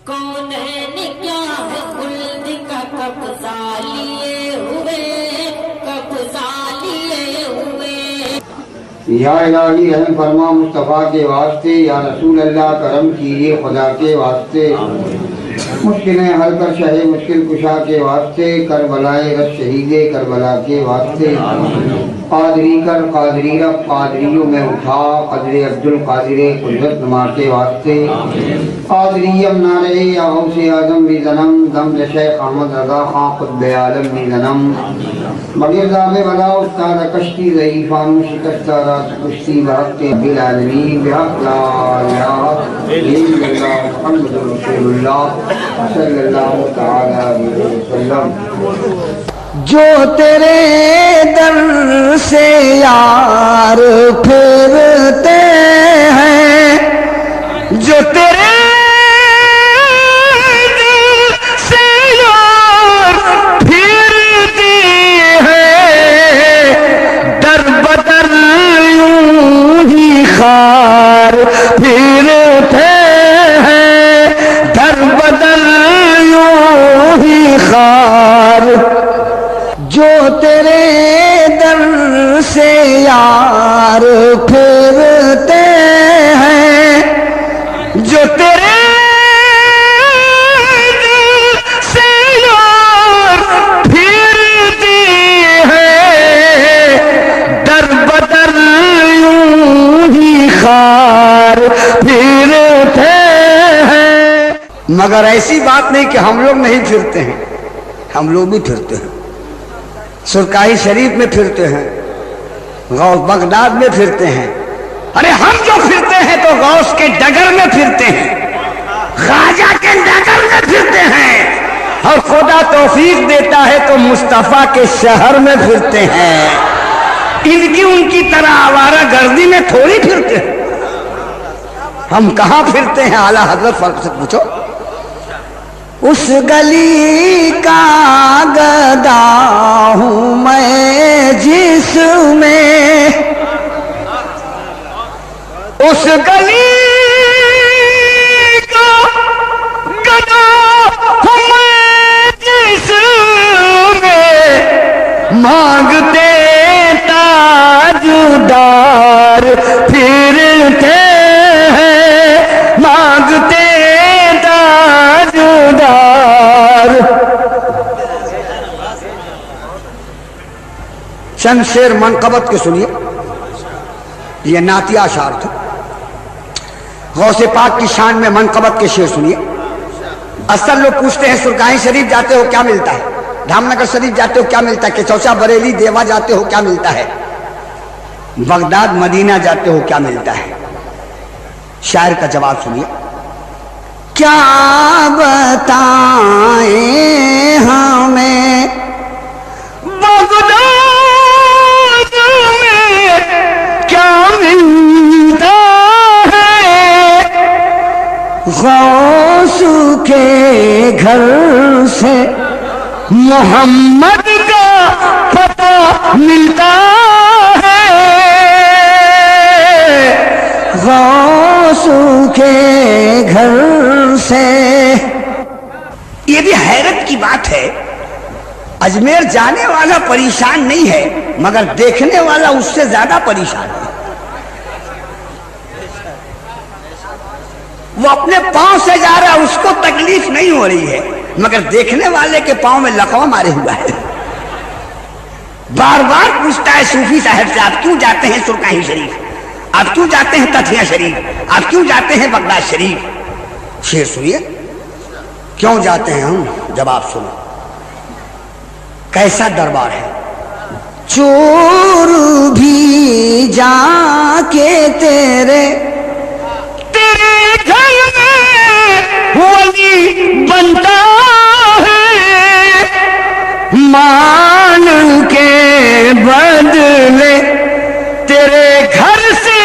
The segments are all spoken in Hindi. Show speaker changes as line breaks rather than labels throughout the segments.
कौनैन क्या है खुल्द का कब्जा लिए हुए, कब्जा लिए हुए।
या इलाही रहम फरमा मुस्तफ़ा के वास्ते, या रसूल अल्लाह करम कीजिए खुदा के वास्ते। मुश्किलें हल कर शहे मुश्किल कुशा के वास्ते, करबलाए रस शहीदे करबला के वास्ते। कादरी कर कादरी रब कादरियों में उठा, कदरे अब्दुल कादिर कुदरत नुमा के वास्ते। कादरियम नारे या गौसे आजम भी जन्म, दम शेख अहमद रजा खां खुद आलम भी जन्म। बगैर दावे बला उस्ताद कश्ती ज़ईफ़ा शिकस्ता रात कुश्ती बहक़्ते अब्बिल आलमीन बिहक़ ला इलाहा इल्लल्लाह मुहम्मदुर रसूलुल्लाह सल्लल्लाहु तआला अलैहि वसल्लम।
जो तेरे दर से यार फिरते हैं, जो तेरे दर से यार फिरते हैं, दर बदर यूं ही खार फिरते हैं, दर बदर यूं ही खार। जो तेरे दर से यार फिरते हैं, जो तेरे दर से यार फिरते हैं, दर बदर यूं ही खार फिरते हैं। मगर ऐसी बात नहीं कि हम लोग नहीं फिरते हैं, हम लोग भी फिरते हैं। सुरकाही शरीफ में फिरते हैं, गौस बगदाद में फिरते हैं। अरे हम जो फिरते हैं तो गौस के डगर में फिरते हैं, ख्वाजा के डगर में फिरते हैं। और खुदा तौफीक देता है तो मुस्तफा के शहर में फिरते हैं। इनकी उनकी तरह आवारा गर्दी में थोड़ी फिरते हैं। हम कहाँ फिरते हैं? आला हजरत फर्क से पूछो। उस गली का गदा हूँ मैं जिसमें, उस गली का गदा हूँ मैं जिसमें, मांगते ताजदार फिरते हैं, मांगते चंद शेर मनकबत के सुनिए, ये नातिया अशार थे। गौसे पाक की शान में मनकबत के शेर सुनिए। अक्सर लोग पूछते हैं सुरकाही शरीफ जाते हो क्या मिलता है, धामनगर शरीफ जाते हो क्या मिलता है, केचौसा बरेली देवा जाते हो क्या मिलता है, बगदाद मदीना जाते हो क्या मिलता है। शायर का जवाब सुनिए। क्या बताएं हमें बगदाद में क्या मिलता है, गौस के घर से मोहम्मद का पता मिलता है, गौस के घर से। ये भी हैरत की बात है, अजमेर जाने वाला परेशान नहीं है मगर देखने वाला उससे ज्यादा परेशान है। वो अपने पांव से जा रहा है, उसको तकलीफ नहीं हो रही है, मगर देखने वाले के पांव में लकवा मारे हुआ है। बार बार पूछता है सूफी साहब से, आप क्यों जाते हैं सुरकाही शरीफ, आप क्यों जाते हैं तथिया शरीफ, आप क्यों जाते हैं बगदाद शरीफ। शेर सुनिए, क्यों जाते हैं हम, जवाब सुनो। कैसा दरबार है। चोर भी जाके तेरे घर में वली बनता है, मान के बदले तेरे घर से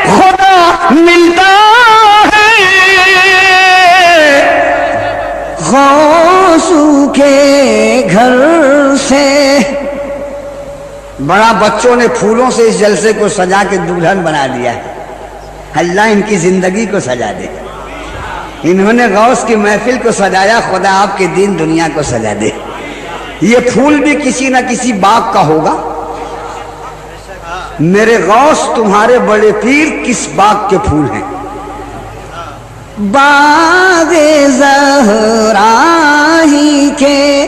खुदा मिलता है, गौसू के घर से। बड़ा बच्चों ने फूलों से इस जलसे को सजा के दुल्हन बना दिया है। अल्लाह इनकी जिंदगी को सजा दे। इन्होंने गौस की महफिल को सजाया, खुदा आपके दीन दुनिया को सजा दे। ये फूल भी किसी न किसी बाग का होगा। मेरे गौस तुम्हारे बड़े पीर किस बाग के फूल हैं? बागे ज़हरा ही के,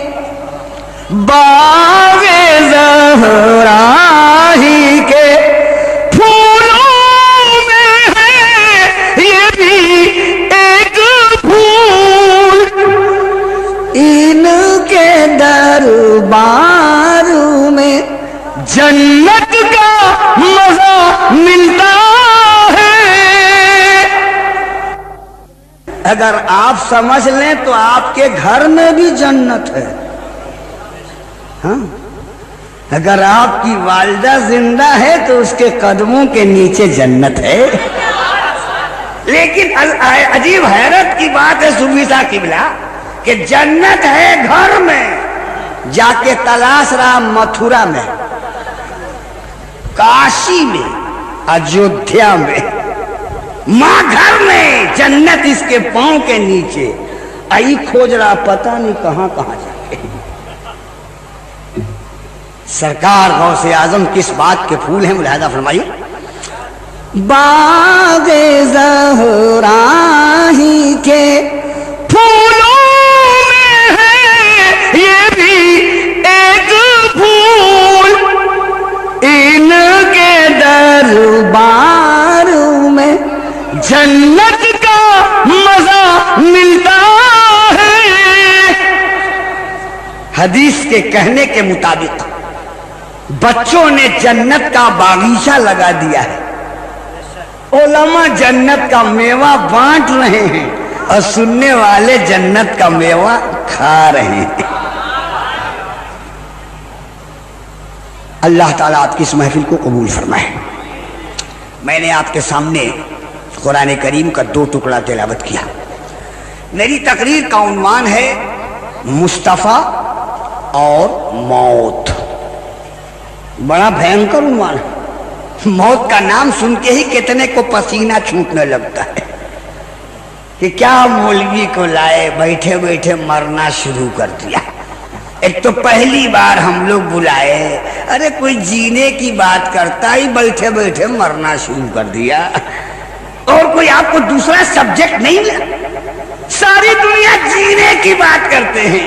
बागे ज़हरा ही के फूलों में है ये भी एक फूल, इनके दरबार में जन्नत का मजा मिलता है। अगर आप समझ लें तो आपके घर में भी जन्नत है। हाँ? अगर आपकी वालिदा जिंदा है तो उसके कदमों के नीचे जन्नत है। लेकिन अजीब हैरत की बात है सूफी साहब किबला कि जन्नत है घर में, जाके तलाश रहा मथुरा में, काशी में, अयोध्या में, मां घर में, जन्नत इसके पांव के नीचे। आई खोज रहा पता नहीं कहां कहां जाके। सरकार गौसे आजम किस बात के फूल हैं मुलाहिजा फरमाइए। बागे ज़हरा ही के फूलों में है ये भी एक फूल, इनके दरबार में जन्नत का मजा मिलता है। हदीस के कहने के मुताबिक बच्चों ने जन्नत का बागीचा लगा दिया है। उलमा जन्नत का मेवा बांट रहे हैं और सुनने वाले जन्नत का मेवा खा रहे हैं। अल्लाह ताला आपकी इस महफिल को कबूल फरमाए। मैंने आपके सामने कुरान करीम का 2 टुकड़ा तिलावत किया। मेरी तकरीर का उन्वान है मुस्तफ़ा और मौत। बड़ा भयंकर उन्वान है। मौत का नाम सुन के ही कितने को पसीना छूटने लगता है कि क्या मौलवी को लाए, बैठे बैठे मरना शुरू कर दिया। एक तो पहली बार हम लोग बुलाए, अरे कोई जीने की बात करता ही बैठे बैठे मरना शुरू कर दिया। और कोई आपको दूसरा सब्जेक्ट नहीं मिला। सारी दुनिया जीने की बात करते हैं,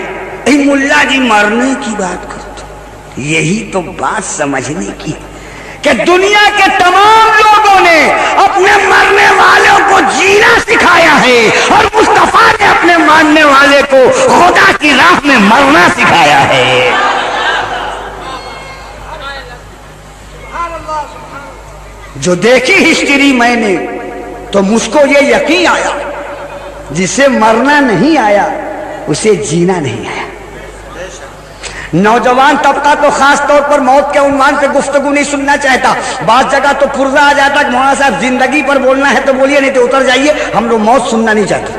मुल्ला जी मरने की बात करते। यही तो बात समझने की कि दुनिया के तमाम लोगों ने अपने मरने वालों को जीना सिखाया है और मुस्तफा ने अपने मानने वाले को खुदा की राह में मरना सिखाया है। जो देखी हिस्ट्री मैंने तो मुझको ये यकीन आया, जिसे मरना नहीं आया उसे जीना नहीं आया। नौजवान तबका तो खास तौर पर मौत के उन्वान पे गुफ्तगू नहीं सुनना चाहता। बात जगह तो पुर्जा आ जाता कि मौलाना साहब जिंदगी पर बोलना है तो बोलिए, नहीं तो उतर जाइए, हम लोग मौत सुनना नहीं चाहते।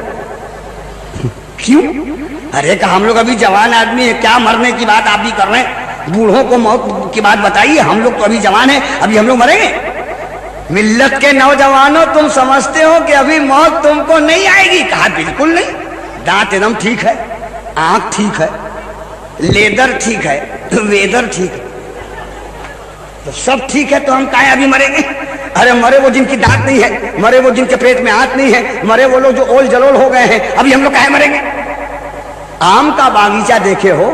क्यों? अरे का हम लोग अभी जवान आदमी है, क्या मरने की बात आप भी कर रहे हैं? बूढ़ों को मौत की बात बताइए, हम लोग तो अभी जवान हैं, अभी हम लोग मरेंगे। मिल्लत के नौजवानों, तुम समझते हो कि अभी मौत तुमको नहीं आएगी? कहा बिल्कुल नहीं। दांत एकदम ठीक है, आंख ठीक है, लेदर ठीक है, वेदर ठीक है, तो सब ठीक है, तो हम काहे अभी मरेंगे? अरे मरे वो जिनकी दांत नहीं है, मरे वो जिनके पेट में हाथ नहीं है, मरे वो लोग जो ओल जलोल हो गए हैं, अभी हम लोग काहे मरेंगे? आम का बागीचा देखे हो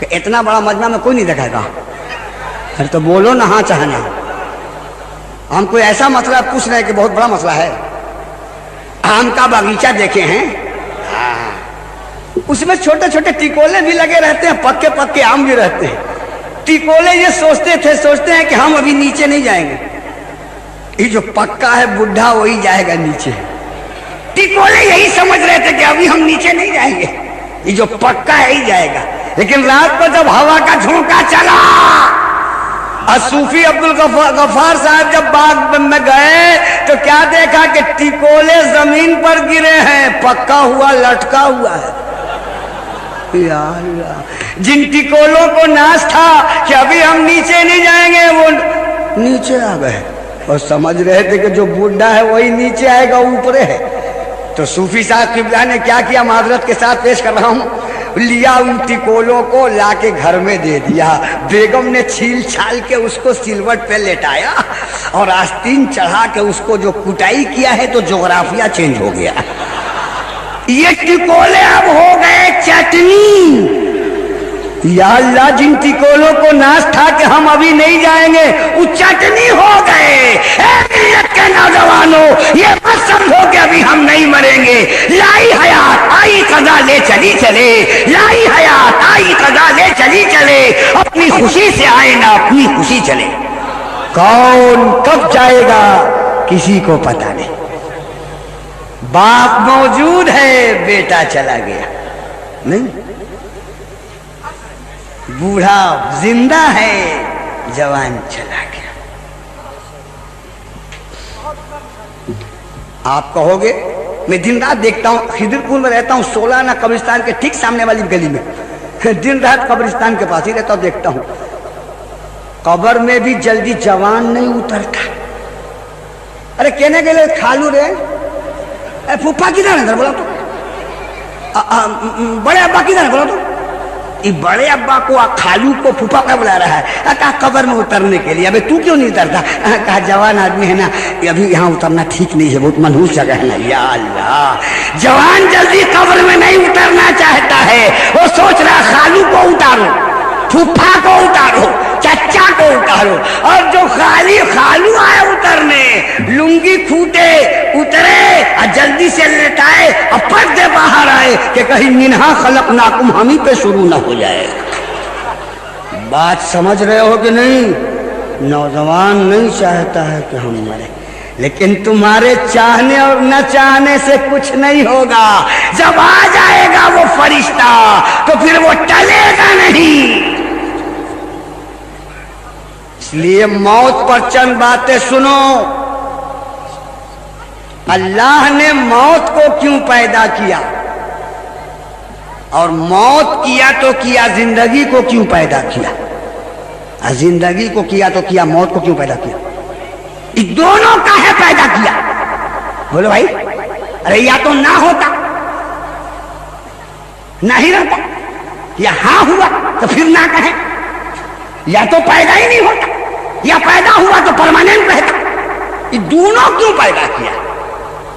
कि इतना बड़ा मजमा में कोई नहीं देखेगा। अरे तो बोलो ना हाँ चाहना। हम कोई ऐसा मसला पूछ रहे हैं कि बहुत बड़ा मसला है। आम का बागीचा देखे हैं, उसमें छोटे छोटे टिकोले भी लगे रहते हैं, पक्के पक्के आम भी रहते हैं। टिकोले ये सोचते हैं कि हम अभी नीचे नहीं जाएंगे, ये जो पक्का है बुढ़ा वही जाएगा नीचे। टिकोले यही समझ रहे थे कि अभी हम नीचे नहीं जाएंगे, ये जो पक्का है ही जाएगा। लेकिन रात को जब हवा का झोंका चला और सूफी अब्दुल गफ्फार साहब जब बाग में गए तो क्या देखा कि टिकोले जमीन पर गिरे हैं, पक्का हुआ लटका हुआ है। जिन टिकोलों को नाश था कि अभी हम नीचे नहीं जाएंगे, वो नीचे आ गए और समझ रहे थे कि जो बूढ़ा है वही नीचे आएगा, ऊपर है। तो सूफी साहब किबला ने क्या किया, माजरत के साथ पेश कर रहा हूं, लिया उन टिकोलों को लाके घर में दे दिया। बेगम ने छील छाल के उसको सिलवट पे लेटाया और आस्तीन चढ़ा के उसको जो कुटाई किया है तो जोग्राफिया चेंज हो गया। ये टिकोले अब हो गए चटनी। या अल्लाह, जिन टिकोलों को नाश था कि हम अभी नहीं जाएंगे, वो चटनी हो गए। मिल्लत के नौजवानों, ये मत समझो कि अभी हम नहीं मरेंगे। लाई हयात आई कदा ले चली चले, लाई हयात आई कदा ले चली चले, अपनी खुशी से आए ना अपनी खुशी चले। कौन कब जाएगा किसी को पता नहीं। बाप मौजूद है, बेटा चला गया नहीं, बूढ़ा जिंदा है, जवान चला गया। आप कहोगे मैं दिन रात देखता हूं, खिदरपुर में रहता हूं, 16 आना कब्रिस्तान के ठीक सामने वाली गली में, दिन रात कब्रिस्तान के पास ही रहता हूं, देखता हूं कब्र में भी जल्दी जवान नहीं उतरता। अरे कहने के लिए खालू रे, फूफा किधर है बोला तो, बड़े अब्बा किधर है बोला तो, बड़े अब्बा को खालू को फूफा का बुला रहा है, कहा कब्र में उतरने के लिए। अबे तू क्यों नहीं उतरता? कहा जवान आदमी है ना, अभी यहाँ उतरना ठीक नहीं है, बहुत मनहूस जगह है ना। या अल्लाह, जवान जल्दी कब्र में नहीं उतरना चाहता है, वो सोच रहा खालू को उतारो, फूफा को उतारो, चच्चा को उतारो, और जो खालू आए उतरने, लुंगी खूटे उतरे और जल्दी से लेटाए और पर्दे बाहर आए कि कहीं मिन्हा खलकनाकुम हम ही पे शुरू ना हो जाए। बात समझ रहे हो कि नहीं? नौजवान नहीं चाहता है कि हम मरे, लेकिन तुम्हारे चाहने और न चाहने से कुछ नहीं होगा। जब आ जाएगा वो फरिश्ता तो फिर वो टलेगा नहीं। इसलिए मौत पर चंद बातें सुनो। अल्लाह ने मौत को क्यों पैदा किया, और मौत किया तो किया, जिंदगी को क्यों पैदा किया, और जिंदगी को किया तो किया, मौत को क्यों पैदा किया? इस दोनों का है पैदा किया। बोलो भाई, अरे या तो ना होता, नहीं रहता, या हाँ हुआ तो फिर ना कहे, या तो पैदा ही नहीं होता, या पैदा हुआ तो परमानेंट रहता। ये दोनों क्यों पैदा किया?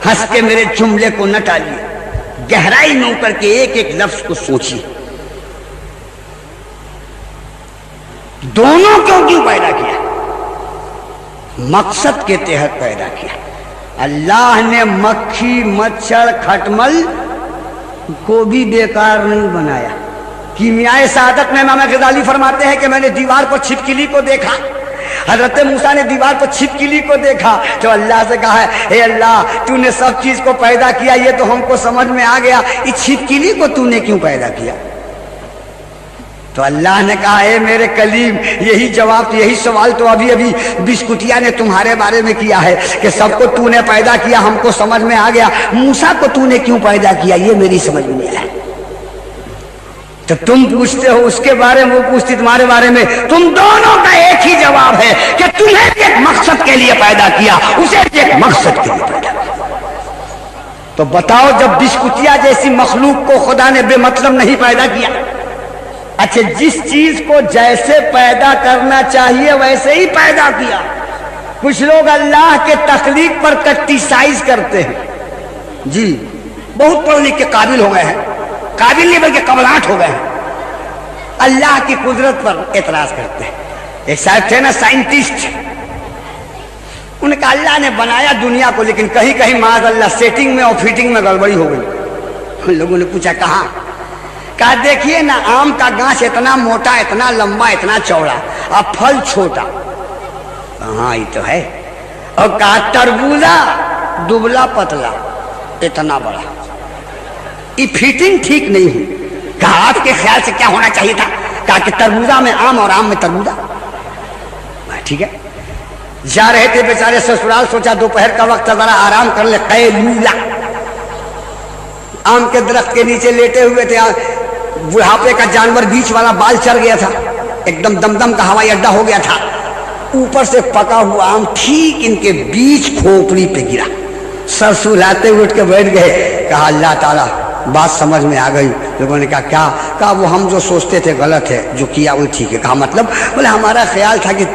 हंस के मेरे जुमले को न टालिए, गहराई में उतर के एक एक लफ्ज को सोचिए। दोनों क्यों पैदा किया? मकसद के तहत पैदा किया। अल्लाह ने मक्खी, मच्छर, खटमल को भी बेकार नहीं बनाया। कीमियाए सादत में इमाम गजाली फरमाते हैं कि मैंने दीवार पर छिपकली को देखा। हजरत मूसा ने दीवार पर छिपकली को देखा तो अल्लाह से कहा, हे अल्लाह, तूने सब चीज को पैदा किया, ये तो हमको समझ में आ गया, इस छिपकली को तूने क्यों पैदा किया? तो अल्लाह ने कहा, हे मेरे कलीम, यही जवाब, यही सवाल तो अभी अभी बिस्कुटिया ने तुम्हारे बारे में किया है कि सबको तूने पैदा किया, हमको समझ में आ गया, मूसा को तूने क्यों पैदा किया ये मेरी समझ में नहीं आया। तो तुम पूछते हो उसके बारे में, वो पूछती तुम्हारे बारे में, तुम दोनों का एक ही जवाब है कि तुम्हें एक मकसद के लिए पैदा किया, उसे एक मकसद के लिए पैदा किया। तो बताओ, जब बिस्कुटिया जैसी मखलूक को खुदा ने बेमतलब नहीं पैदा किया, अच्छा जिस चीज को जैसे पैदा करना चाहिए वैसे ही पैदा किया। कुछ लोग अल्लाह के तख्लीक पर क्रिटिसाइज करते हैं जी, बहुत पढ़ लिख के काबिल हो गए हैं, काबिल नहीं बल्कि कबलाट हो गए हैं, अल्लाह की कुदरत पर एतराज करते हैं। एक साहब थे ना साइंटिस्ट, उनका अल्लाह ने बनाया दुनिया को, लेकिन कहीं कहीं माज़ अल्लाह सेटिंग में और फिटिंग में गड़बड़ी हो गई। लोगों ने पूछा कहाँ? कहा देखिए ना, आम का गांच इतना मोटा, इतना लंबा, इतना चौड़ा, और फल छोटा। हाँ ये तो है। और कहा तरबूजा दुबला पतला, इतना बड़ा, ये फिटिंग ठीक नहीं हुई। कहा आपके ख्याल से क्या होना चाहिए था? कहा कि तरबूजा में आम और आम में तरबूजा। ठीक है। जा रहे थे बेचारे ससुराल, सोचा दोपहर का वक्त जरा आराम कर ले, कैलूला आम के दरख्त के नीचे लेटे हुए थे। बुढ़ापे का जानवर बीच वाला बाल चढ़ गया था, एकदम दमदम का हवाई अड्डा हो गया था। ऊपर से पका हुआ आम ठीक इनके बीच खोपड़ी पे गिरा। सर सुलाते उठ के बैठ गए। कहा अल्लाह ताला बात समझ में आ गई। लोगों ने कहा क्या? कहा वो हम जो सोचते थे गलत है, जो किया वो ठीक है। कहा मतलब? बोले हमारा ख्याल था कि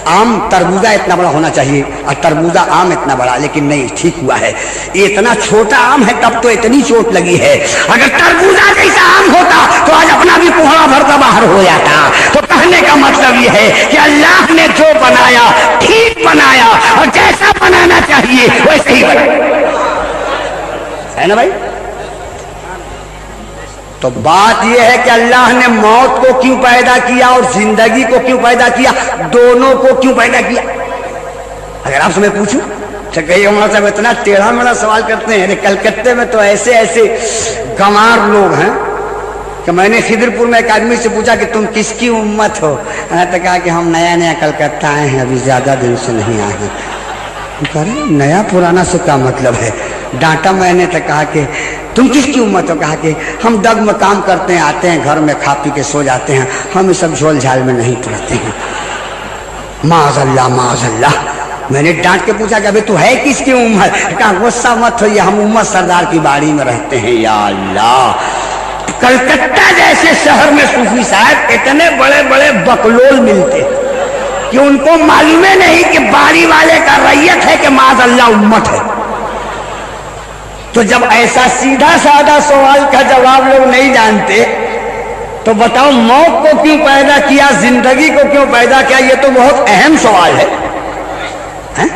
आम तरबूजा इतना बड़ा होना चाहिए और तरबूजा आम इतना बड़ा, लेकिन नहीं, ठीक हुआ है। ये इतना छोटा आम है तब तो इतनी चोट लगी है, अगर तरबूजा जैसा आम होता तो आज अपना भी कोहड़ा भरता बाहर हो जाता। तो कहने का मतलब ये है कि अल्लाह ने जो बनाया ठीक बनाया और जैसा बनाना चाहिए वैसे ही बनाया, है ना भाई? तो बात यह है कि अल्लाह ने मौत को क्यों पैदा किया और जिंदगी को क्यों पैदा किया, दोनों को क्यों पैदा किया? अगर आपसे मैं पूछूं तो कहिए हमारा साहब इतना टेढ़ा मेढ़ा सवाल करते हैं। अरे कलकत्ते में तो ऐसे ऐसे गंवार लोग हैं कि मैंने खिदरपुर में एक आदमी से पूछा कि तुम किसकी उम्मत हो, तो कहा कि हम नया नया कलकत्ता आए हैं, अभी ज्यादा दिन से नहीं आए हैं। कह रहे नया पुराना से क्या मतलब है? डांटा मैंने तो कहा कि तुम किसकी उम्मत हो? कहा कि हम दग में काम करते हैं, आते हैं घर में खा पी के सो जाते हैं, हम इस सब झोल झाल में नहीं पड़ते हैं। माज़अल्लाह माज़अल्लाह। मैंने डांट के पूछा कि अभी तू है किसकी उम्मत? कहा गुस्सा मत होइए, हम उम्मत सरदार की बाड़ी में रहते हैं। या अल्लाह, कलकत्ता जैसे शहर में सूफी साहब इतने बड़े बड़े बकलोल मिलते कि उनको मालूम ही नहीं कि बाड़ी वाले का रैयत है कि माज़अल्लाह उम्मत है। तो जब ऐसा सीधा साधा सवाल का जवाब लोग नहीं जानते तो बताओ मौत को क्यों पैदा किया, जिंदगी को क्यों पैदा किया? ये तो बहुत अहम सवाल है, हैं?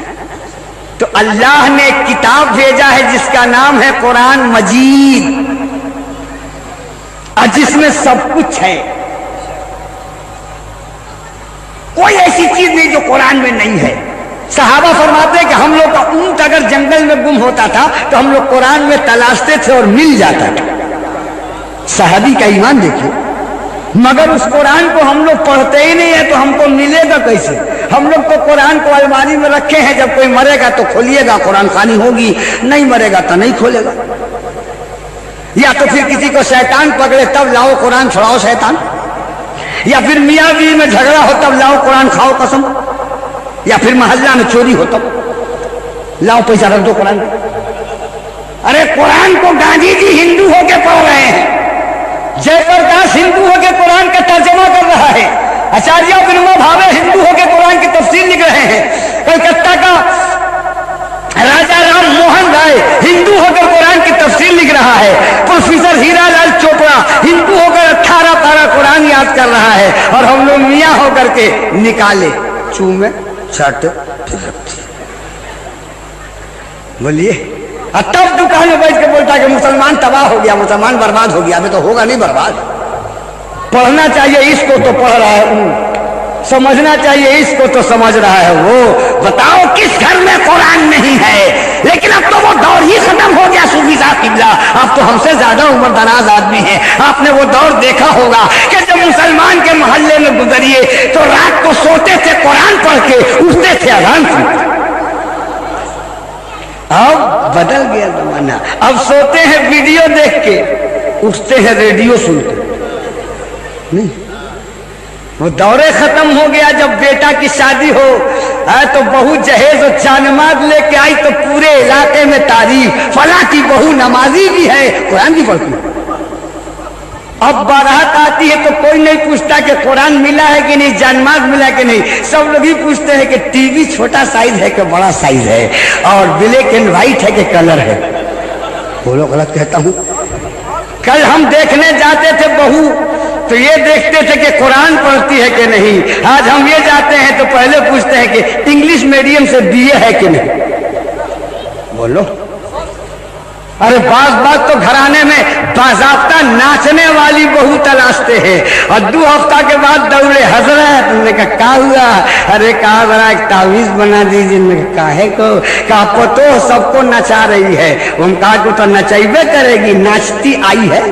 तो अल्लाह ने एक किताब भेजा है जिसका नाम है कुरान मजीद, और जिसमें सब कुछ है। कोई ऐसी चीज नहीं जो कुरान में नहीं है। सहाबा फरमाते हैं कि हम लोग का ऊंट अगर जंगल में गुम होता था तो हम लोग कुरान में तलाशते थे और मिल जाता था। सहाबी का ईमान देखिए। मगर उस कुरान को हम लोग पढ़ते ही नहीं है तो हमको मिलेगा कैसे? हम लोग तो कुरान को अलमारी में रखे हैं, जब कोई मरेगा तो खोलिएगा, कुरान खानी होगी, नहीं मरेगा तो नहीं खोलेगा। या तो फिर किसी को शैतान पकड़े तब लाओ कुरान छुड़ाओ शैतान, या फिर मियाँ बीवी में झगड़ा हो तब लाओ कुरान खाओ कसम, या फिर मोहल्ला में चोरी हो तब लाओ पैसा रख दो कुरान। अरे कुरान को गांधी जी हिंदू होके पढ़ रहे हैं, जयप्रकाश हिंदू होके कुरान का तर्जमा कर रहा है, आचार्य विनोबा भावे हिंदू होके कुरान की तफसीर लिख रहे हैं, कलकत्ता का राजा राम मोहन राय हिंदू होकर कुरान की तफसीर लिख रहा है, प्रोफेसर हीरालाल चोपड़ा हिंदू होकर 18 पारा कुरान याद कर रहा है, और हम लोग मियाँ होकर के निकाले चूमे छठ बोलिए। और तब दुकान में बैठ के बोलता कि मुसलमान तबाह हो गया, मुसलमान बर्बाद हो गया। अभी तो होगा नहीं बर्बाद। पढ़ना चाहिए इसको तो पढ़ रहा है, समझना चाहिए इसको तो समझ रहा है वो। बताओ किस घर में कुरान नहीं है? लेकिन अब तो वो दौर ही खत्म हो गया सूफी साहब किबला। आप तो हमसे ज्यादा उम्र दराज आदमी है, आपने वो दौर देखा होगा कि जब मुसलमान के मोहल्ले में गुजरिए तो रात को सोते थे कुरान पढ़ के, उठते थे अजान सुनते। अब बदल गया जमाना, अब सोते हैं वीडियो देख के, उठते हैं रेडियो सुनते। नहीं, वो दौरे खत्म हो गया। जब बेटा की शादी हो तो बहू जहेज और जानमाज लेके आई तो पूरे इलाके में तारीफ, फला की बहू नमाजी भी है, कुरान भी पढ़ती। अब बारात आती है तो कोई नहीं पूछता कि कुरान मिला है कि नहीं, जानमाज मिला कि नहीं, सब लोग ही पूछते हैं कि टीवी छोटा साइज है कि बड़ा साइज है, और ब्लैक एंड व्हाइट है कि कलर है। बोलो गलत कहता हूं? कल हम देखने जाते थे बहू तो ये देखते थे कि कुरान पढ़ती है कि नहीं, आज हम ये जाते हैं तो पहले पूछते हैं कि इंग्लिश मीडियम से बीए है कि नहीं। बोलो। अरे बात तो घराने में बाज़ाब्ता नाचने वाली बहू तलाशते हैं, और 2 हफ्ता के बाद दौड़े हजरत। तुमने कहा क्या हुआ? अरे कहा बड़ा एक तावीज बना दीजिए। काहे को? कहा पतो सबको नचा रही है। हम कहा को तो नचाइबे करेगी, नाचती आई है,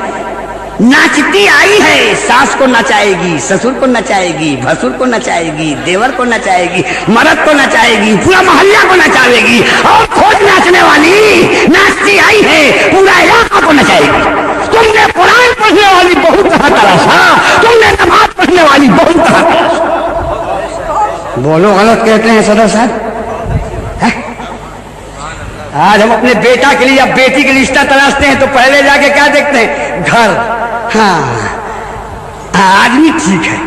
नाचती आई है। सास को नचाएगी, ससुर को नचाएगी, भसुर को नचाएगी, देवर को नचाएगी, मर्द को नचाएगी, पूरा मोहल्ला को नचाएगी, और खुद नाचने वाली नाचती आई है, पूरा इलाका को नचाएगी। तुमने कुरान पढ़ने वाली बहू कहाँ तलाशा? तुमने नमाज पढ़ने वाली बहू कहाँ तलाशा? बोलो गलत कहते हैं सदर साहब। आज हम अपने बेटा के लिए या बेटी के लिए रिश्ता तलाशते हैं तो पहले जाके क्या देखते हैं? घर। हाँ, आदमी ठीक है।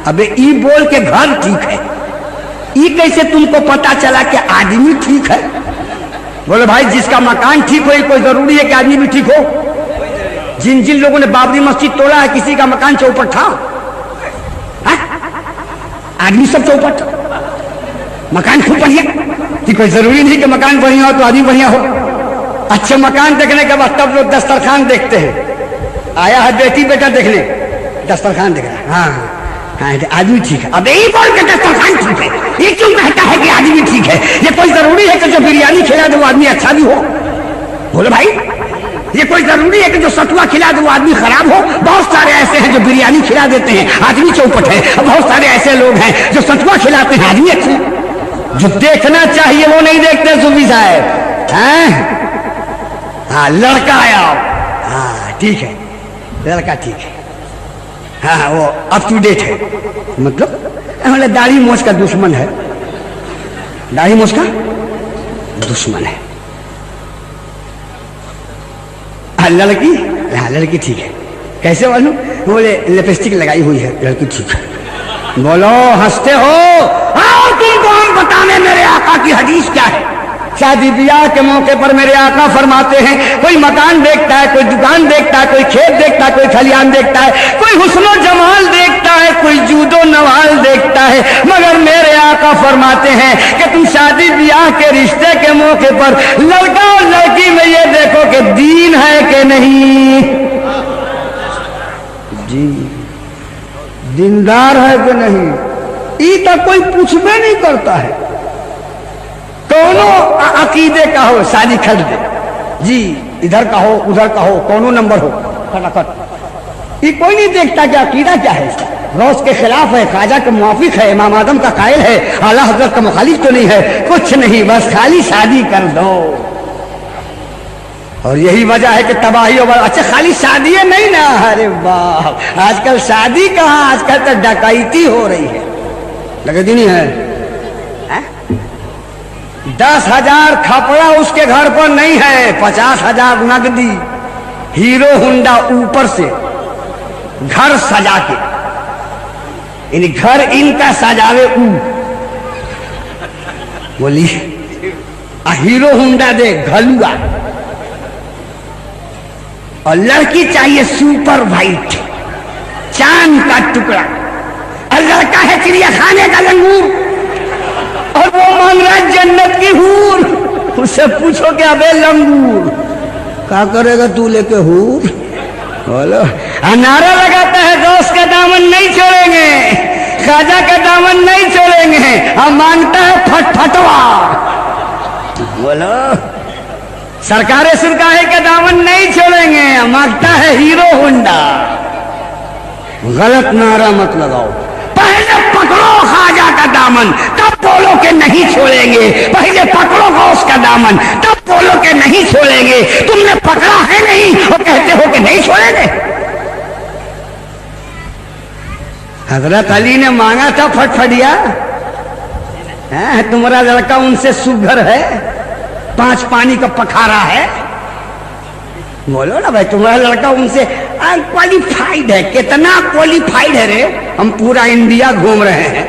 अबे ई बोल के घर ठीक है, ई कैसे तुमको पता चला कि आदमी ठीक है? बोले भाई जिसका मकान ठीक हो कोई जरूरी है कि आदमी भी ठीक हो? जिन जिन लोगों ने बाबरी मस्जिद तोड़ा है किसी का मकान चौपट था? आदमी सब चौपट, मकान खूब बढ़िया, कि कोई जरूरी नहीं कि मकान बढ़िया हो तो आदमी बढ़िया हो। अच्छे मकान देखने के बाद तब लोग दस्तरखान देखते हैं। आया है बेटी बेटा देखने, दस्तरखान देख रहा है, हाँ हाँ आदमी ठीक है। अब यही बोल के दस्तरखान ठीक है, ये क्यों कहता है कि आदमी ठीक है? ये कोई जरूरी है कि जो बिरयानी खिला दे वो आदमी अच्छा भी हो? बोलो भाई, ये कोई जरूरी है कि जो सतुआ खिला दे वो आदमी खराब हो? बहुत सारे ऐसे हैं जो बिरयानी खिला देते हैं, आदमी चौपट है। बहुत सारे ऐसे लोग हैं जो सतुआ खिलाते हैं, आदमी अच्छे। जो देखना चाहिए वो नहीं देखते सूफी साहब। हाँ लड़का आया, हाँ ठीक है, लड़का ठीक है, हाँ वो अप टू डेट है। मतलब दाढ़ी मोछ का दुश्मन है, दाढ़ी मोछ का दुश्मन है। हाँ लड़की, हाँ लड़की ठीक है। कैसे मालूम? बोले लिपस्टिक लगाई हुई है, लड़की ठीक है। बोलो हंसते हो? आओ तुमको हम बताने मेरे आका की हदीस क्या है। शादी ब्याह के मौके पर मेरे आका फरमाते हैं, कोई मकान देखता है, कोई दुकान देखता है, कोई खेत देखता है, कोई खलियान देखता है, कोई हुस्नो जमाल देखता है, कोई जूदो नवाल देखता है, मगर मेरे आका फरमाते हैं कि तुम शादी ब्याह के रिश्ते के मौके पर लड़का और लड़की में ये देखो कि दीन है कि नहीं। जी दीनदार है कि नहीं, ई तक कोई पूछबे नहीं करता है। कौनो अकीदे का हो शादी खड़ दे जी, इधर का हो उधर का हो, कौनो नंबर हो, खटाखट। ये कोई नहीं देखता कि अकीदा क्या है इसका, गौस के खिलाफ है, ख्वाजा के मुआफिक है, इमाम आदम का कायल है, आला हजरत का मुखालिफ तो नहीं है, कुछ नहीं, बस खाली शादी कर दो। और यही वजह है कि तबाही और अच्छा खाली शादी है नहीं ना, अरे बाप आजकल शादी कहाँ, आजकल तो डकैती हो रही है। लगती नहीं है? 10,000 खपड़ा उसके घर पर नहीं है, 50,000 नकदी, हीरो हुंडा ऊपर से घर सजा के, इन घर इनका सजावे बोली हीरो हुंडा दे घलुआ, और लड़की चाहिए सुपर वाइट चांद का टुकड़ा, और लड़का है चिड़ियाखाने का लंगूर, और वो मांग रहा है जन्नत की हूर। उससे पूछो कि अबे लंगूर क्या करेगा तू लेके हूर? बोलो नारा लगाता है गौस का दामन नहीं छोड़ेंगे, ख्वाजा का दामन नहीं छोड़ेंगे, हम मांगता है फटफटवा। बोलो सरकारे सुरकाहे का दामन नहीं छोड़ेंगे, मांगता है हीरो होंडा। गलत नारा मत लगाओ, पहले पकड़ो ख्वाजा का दामन तब बोलो के नहीं छोड़ेंगे, पहले पकड़ो गौस का दामन तब बोलो के नहीं छोड़ेंगे। तुमने पकड़ा है नहीं और कहते हो कि नहीं छोड़ेंगे। हजरत अली ने मांगा था फटफटिया, तुम्हारा लड़का उनसे सुघर है, 5 पानी का पखारा है। बोलो ना भाई तुम्हारा लड़का उनसे क्वालिफाइड है। कितना क्वालिफाइड है रे? हम पूरा इंडिया घूम रहे हैं,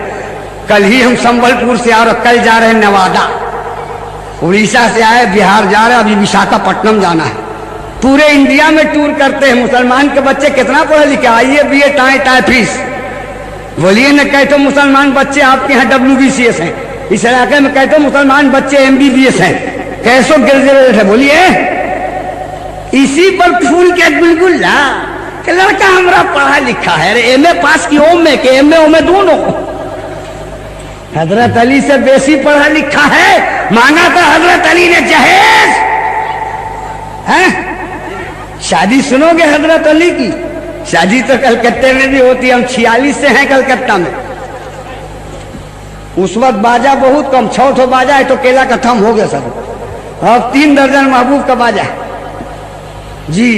कल ही हम संबलपुर से और कल जा रहे हैं नवादा, उड़ीसा से आए, बिहार जा रहे हैं, अभी विशाखापट्टनम जाना है। पूरे इंडिया में टूर करते हैं। मुसलमान के बच्चे कितना पढ़े लिखे, आइए बीए टाए फीस बोलिए न। कहते मुसलमान बच्चे आपके यहाँ WBCS हैं, इस इलाके में कहते मुसलमान बच्चे MBBS हैं, कैसो ग्रेजुएट है बोलिए। इसी पर फूल के गुलगुल्ला कि लड़का हमारा पढ़ा लिखा है, MA पास की ओम में के MA ओमे दोनों। हजरत अली से बेसी पढ़ा लिखा है, मांगा था हजरत अली ने जहेज है। शादी सुनोगे हजरत अली की? शादी तो कलकत्ते में भी होती है, हम 46 से हैं कलकत्ता में। उस वक्त बाजा बहुत कम, 6 बाजा है तो केला का थम हो गया सब, अब 3 दर्जन महबूब का बाजा है जी।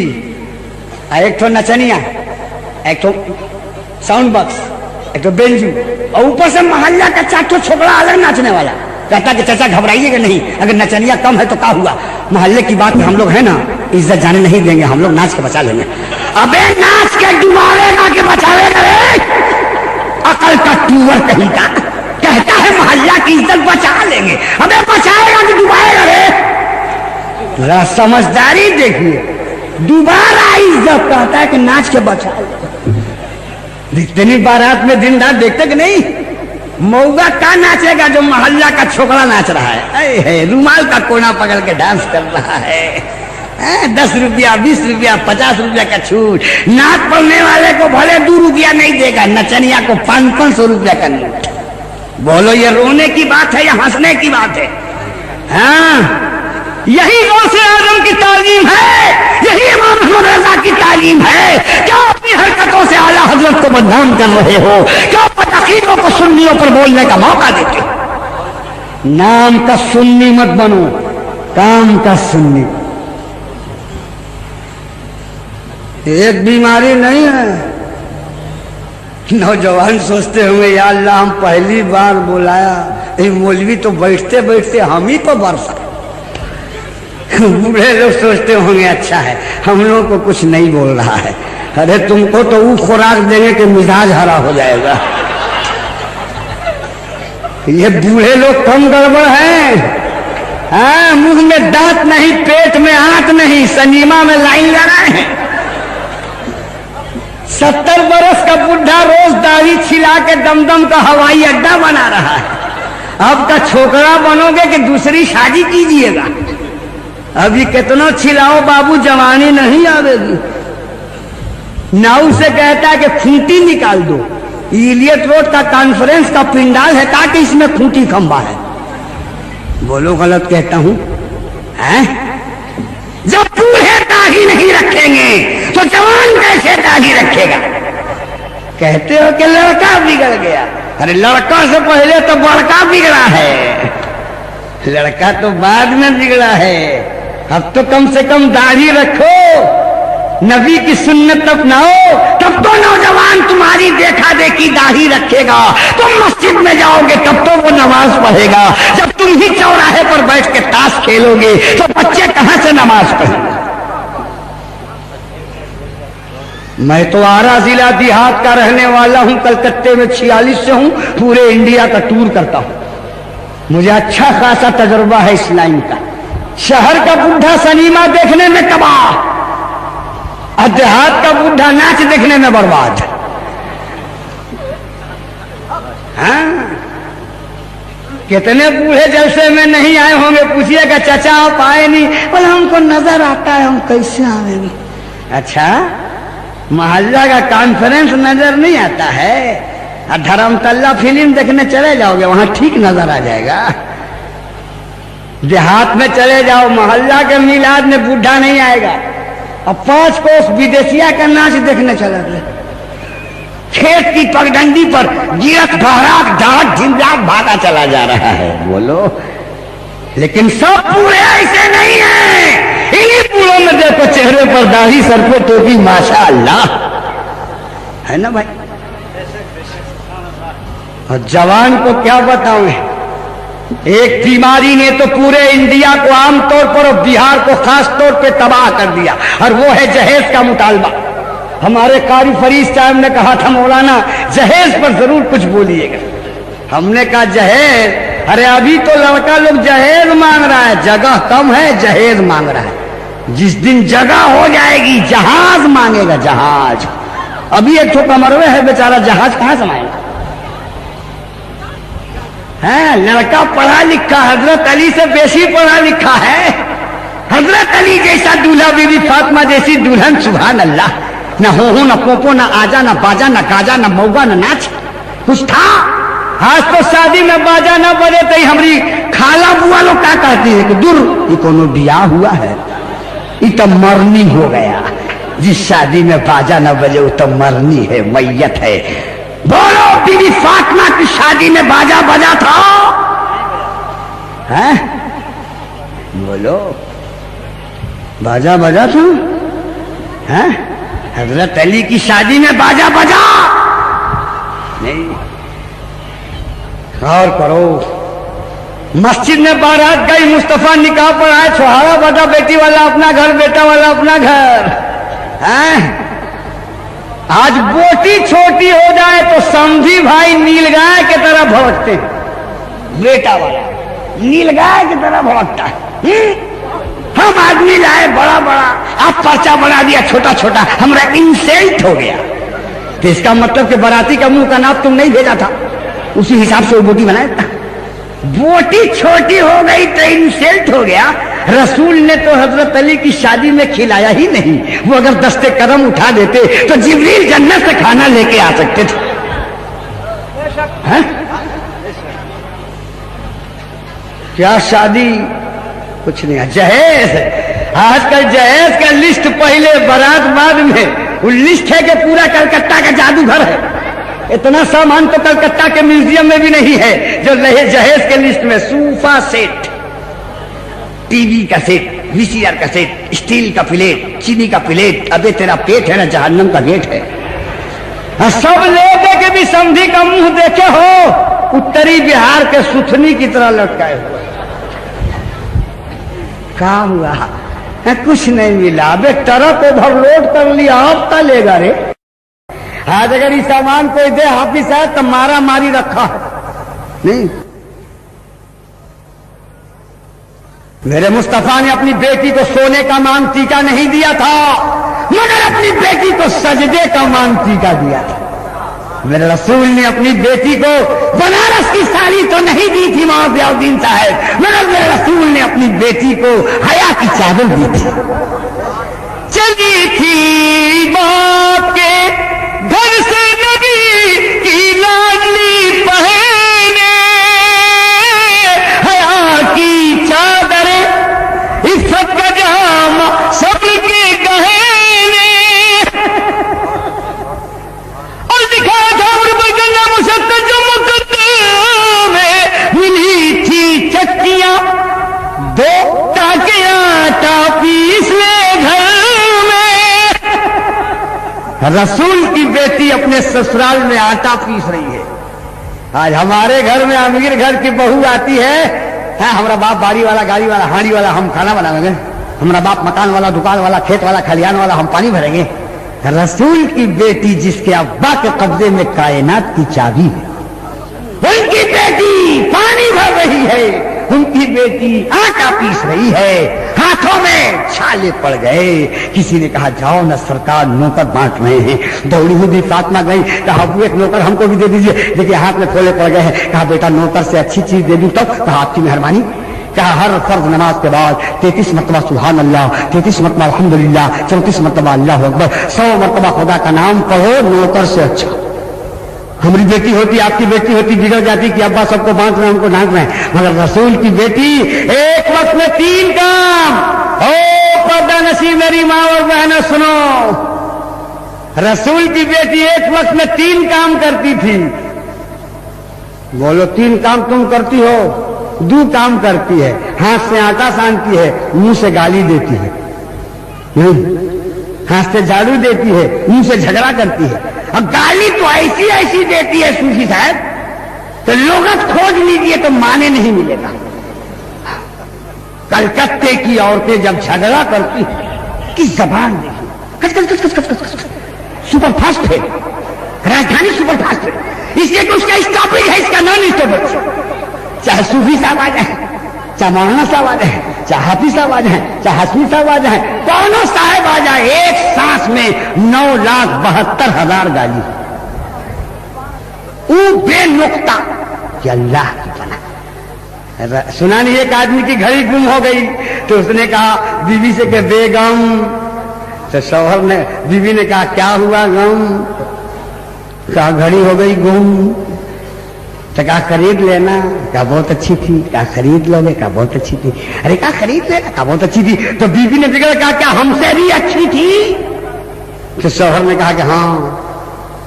एक तो नचनिया, एक तो साउंड बॉक्स, एक तो बेंजू, और ऊपर से मोहल्ला का 4 छोकरा अलग नाचने वाला। कहता कि चाचा घबराइएगा नहीं, अगर नचनिया कम है तो क्या हुआ, मोहल्ले की बात हम लोग है ना, इज्जत जाने नहीं देंगे, हम लोग नाच के बचा लेंगे। अबे नाच के डुबाएगा के बचावेगा रे, अकल का टूवर कहीं का, कहता है मोहल्ला की इज्जत बचा लेंगे, अबे बचाएगा कि डुबाएगा रे। समझदारी देखिए, दोबारा इज्जत कहता है कि नाच के बचा ले। दिखते नहीं बारात में दिन रात देखते कि नहीं, मऊगा का नाचेगा जो मोहल्ला का छोकरा नाच रहा है, रुमाल का कोना पकड़ के डांस कर रहा है, 10 रुपया 20 रुपया 50 रुपया का छूट, नाच पढ़ने वाले को भले 2 रुपया नहीं देगा, नचनिया को 500 रुपया का नोट। बोलो ये रोने की बात है या हंसने की बात है? हाँ, यही गौसे आजम की तालीम है, यही इमाम अहमद रजा की तालीम है। क्या अपनी हरकतों से आला हजरत को बदनाम कर रहे हो? क्या फकीरों को सुन्नियों पर बोलने का मौका देते हो? नाम का सुन्नी मत बनो, काम का सुन्नी। एक बीमारी नहीं है। नौजवान सोचते होंगे या अल्लाह हम पहली बार बुलाया, ये मौलवी तो बैठते बैठते हम ही तो बरसा। बूढ़े लोग सोचते होंगे अच्छा है हम लोगों को कुछ नहीं बोल रहा है, अरे तुमको तो वो खुराक देंगे कि मिजाज हरा हो जाएगा। ये बूढ़े लोग कम गड़बड़ हैं। हाँ, मुंह में दांत नहीं, पेट में आंत नहीं, सनीमा में लाइन लगा है। 70 बरस का बुढ़ा रोज दाढ़ी छिला के दमदम का हवाई अड्डा बना रहा है। अब का छोकरा बनोगे कि दूसरी शादी कीजिएगा? अभी कितना छिलाओ बाबू, जवानी नहीं आवेगी। नाउ से कहता है कि खूंटी निकाल दो। इलियट रोड का कॉन्फ्रेंस का पिंडाल है ताकि इसमें खूंटी खंबा है। बोलो गलत कहता हूं? हैं? जब बूढ़े दाढ़ी नहीं रखेंगे तो जवान कैसे दाढ़ी रखेगा? कहते हो कि लड़का बिगड़ गया, अरे लड़का से पहले तो बड़का बिगड़ा है, लड़का तो बाद में बिगड़ा है। अब तो कम से कम दाढ़ी रखो, नबी की सुन्नत अपनाओ, तब तो नौजवान तुम्हारी देखा देखी दाढ़ी रखेगा। तुम मस्जिद में जाओगे तब तो वो नमाज पढ़ेगा। जब तुम ही चौराहे पर बैठ के ताश खेलोगे तो बच्चे कहां से नमाज पढ़ेंगे? मैं तो आरा जिला देहात का रहने वाला हूं, कलकत्ते में 46 से हूं, पूरे इंडिया का टूर करता हूं, मुझे अच्छा खासा तजुर्बा है इस लाइन का। शहर का बुढ़ा सनीमा देखने में तबाह और देहात का बुढ़ा नाच देखने में बर्बाद। हाँ? कितने बूढ़े जलसे में नहीं आए होंगे, पूछिएगा चाचा आप आए नहीं, बोले हमको नजर आता है, हम कैसे आएंगे? अच्छा, मोहल्ला का कॉन्फ्रेंस नजर नहीं आता है? धर्मतल्ला फिल्म देखने चले जाओगे, वहां ठीक नजर आ जाएगा। देहात में चले जाओ, मोहल्ला के मिलाद में बूढ़ा नहीं आएगा। अब 5 कोस विदेशिया का नाच देखने चले गए, खेत की पगडंडी पर गिरत बहराक डांट झिमझाक भागा चला जा रहा है। बोलो, लेकिन सब पूरे ऐसे नहीं है। इन्हीं पूरों में देखो चेहरे पर दाढ़ी, सर पे टोपी, माशाअल्लाह, है ना भाई? और जवान को क्या बताऊं, एक बीमारी ने तो पूरे इंडिया को आमतौर पर और बिहार को खास तौर पे तबाह कर दिया, और वो है जहेज का मुतालबा। हमारे कारी फरीद साहब ने कहा था मौलाना जहेज पर जरूर कुछ बोलिएगा। हमने कहा जहेज, अरे अभी तो लड़का लोग जहेज मांग रहा है, जगह कम है, जहेज मांग रहा है। जिस दिन जगह हो जाएगी जहाज मांगेगा, जहाज। अभी एक तो कमरवे है बेचारा, जहाज कहां से मांगेगा? है लड़का पढ़ा लिखा, हजरत अली से बेसी पढ़ा लिखा है। हजरत अली जैसा दूल्हा, बीबी फातिमा जैसी दुल्हन, सुभान अल्लाह। न हो न पोपो, न आजा, न बाजा, न गाजा, न मौगा, न नाच, कुछ था? आज तो शादी में बाजा न बजे तो हमारी खाला बुआ लोग क्या कहती है कि दूर ये कोनो ब्याह हुआ है, ये तो मरनी हो गया। जिस शादी में बाजा न बजे वो तो मरनी है, मैयत है। बोलो, बीबी फातिमा की शादी में बाजा बजा था? हैं? बोलो, बाजा बजा था? हैं? हजरत अली की शादी में बाजा बजा नहीं? और करो, मस्जिद में बारात गई, मुस्तफा निकाह पर आए, छोहारा बटा बेटी वाला अपना घर, बेटा वाला अपना घर है। आज बोटी छोटी हो जाए तो समझी भाई नीलगाय की तरह भड़कते हैं। बेटा वाला नीलगाय की तरह भड़कता है। हम आदमी लाए बड़ा बड़ा, आप पर्चा बना दिया छोटा छोटा, हमरा इंसल्ट हो गया। तो इसका मतलब कि बाराती का मुंह का नाप तुम नहीं भेजा था, उसी हिसाब से वो बोटी बनाया था। बोटी छोटी हो गई तो इंसल्ट हो गया। रसूल ने तो हजरत अली की शादी में खिलाया ही नहीं। वो अगर दस्ते कदम उठा देते तो जिब्रील जन्नत से खाना लेके आ सकते थे। है? क्या शादी? कुछ नहीं। जहेज, आजकल जहेज का लिस्ट पहले बारात बाद में। वो लिस्ट है कि पूरा कलकत्ता का जादूगर है। इतना सामान तो कलकत्ता के म्यूजियम में भी नहीं है जो जहेज के लिस्ट में। सोफा सेट, टीवी का सेट, वीसीआर का सेट, स्टील का प्लेट, चीनी का प्लेट। अबे तेरा पेट है ना जहन्नम का गेट है। सब ले दे के भी समझी का मुंह देखे हो, उत्तरी बिहार के सुथनी की तरह लटकाए हुए। क्या हुआ? कुछ नहीं मिला। अबे ट्रक ओवरलोड कर लिया, अब क्या लेगा रे? आज अगर इस सामान कोई दे हाफिज साहब तो मारा मारी रखा है नहीं। मेरे मुस्तफा ने अपनी बेटी को सोने का मांग टीका नहीं दिया था, मगर अपनी बेटी को सजदे का मांग टीका दिया था। मेरे रसूल ने अपनी बेटी को बनारस की साड़ी तो नहीं दी थी मौज़ियाउद्दीन साहब, मगर मेरे रसूल ने अपनी बेटी को हया की चादर दी थी। चली थी बाप के घर से नबी की लाडली बहने, हया की चादर, इज्जत का जामा, सबके गहने, और दिखाया था उर्बगंगा मुशक्कत जो मुकद्दम में मिली थी चक्कियां, दो टाके आटा पीस ले घर में। रसूल की बेटी अपने ससुराल में आटा पीस रही है। आज हमारे घर में अमीर घर की बहू आती है, हमारा बाप बाड़ी वाला, गाड़ी वाला, हांडी वाला, हम खाना बनाएंगे। हमारा बाप मकान वाला, दुकान वाला, खेत वाला, खलियान वाला, हम पानी भरेंगे। रसूल की बेटी जिसके अब्बा के कब्जे में कायनात की चाबी है, उनकी बेटी पानी भर रही है, उनकी बेटी आटा पीस रही है, हाथों में छाले पड़ गए। किसी ने कहा जाओ न सरकार नौकर बांट रहे हैं। दौड़ी हुई फातिमा गई, कहा अबू एक नौकर हमको भी दे दीजिए। देखिए हाथ में फोले पड़ गए हैं। कहा बेटा नौकर से अच्छी चीज दे दूं तो? कहा आपकी मेहरबानी। कहा हर फर्ज नमाज के बाद 33 मरतबा सुभान अल्लाह, 33 मरतबा अल्हम्दुलिल्लाह, 34 मरतबा अल्लाह अकबर, 100 मरतबा खुदा का नाम पढ़ो, नौकर से अच्छा। हमारी बेटी होती, आपकी बेटी होती, बिगड़ जाती कि अब्बा सबको बांट रहे हैं, हमको डांट रहे हैं। मगर रसूल की बेटी एक वक्त में 3 काम। ओ पर्दा नसीब मेरी माँ और बहनों सुनो, रसूल की बेटी एक वक्त में 3 काम करती थी। बोलो 3 काम तुम करती हो? 2 काम करती है। हाथ से आटा सानती है, मुंह से गाली देती है। हाथ से झाड़ू देती है, मुंह से झगड़ा करती है। अब गाली तो ऐसी ऐसी देती है सूफी साहब, तो लोगत खोज लीजिए तो माने नहीं मिलेगा। कलकत्ते की औरतें जब झगड़ा करती हैं, किस जबान देखिए, कच कच कच कच कच कच, सुपर फास्ट है, राजधानी सुपर फास्ट है, इसलिए कि उसका स्टॉपेज है, इसका नॉन स्टॉपेज। चाहे सूफी साहब आ जाए, चाहे मौलाना साहब आ जाए, चाहे हाफिज साहब आ जाए, चाहे हसमी साहब आ जाए, कौनो साहब आ जाए, एक सांस में 9,72,000 गाली। बेनुक्ता कि अल्लाह की पनाह। सुना नहीं, एक आदमी की घड़ी गुम हो गई तो उसने कहा बीवी से कि बेगम, तो शौहर ने, बीवी ने कहा क्या हुआ गम? कहा घड़ी हो गई गुम। तो कहा खरीद लेना। कहा बहुत अच्छी थी। कहा खरीद लोगे? कहा बहुत अच्छी थी। अरे कहा खरीद लेना। कहा बहुत अच्छी थी। तो बीवी ने बिगड़ कहा क्या हमसे भी अच्छी थी? तो शौहर ने कहा कि हाँ।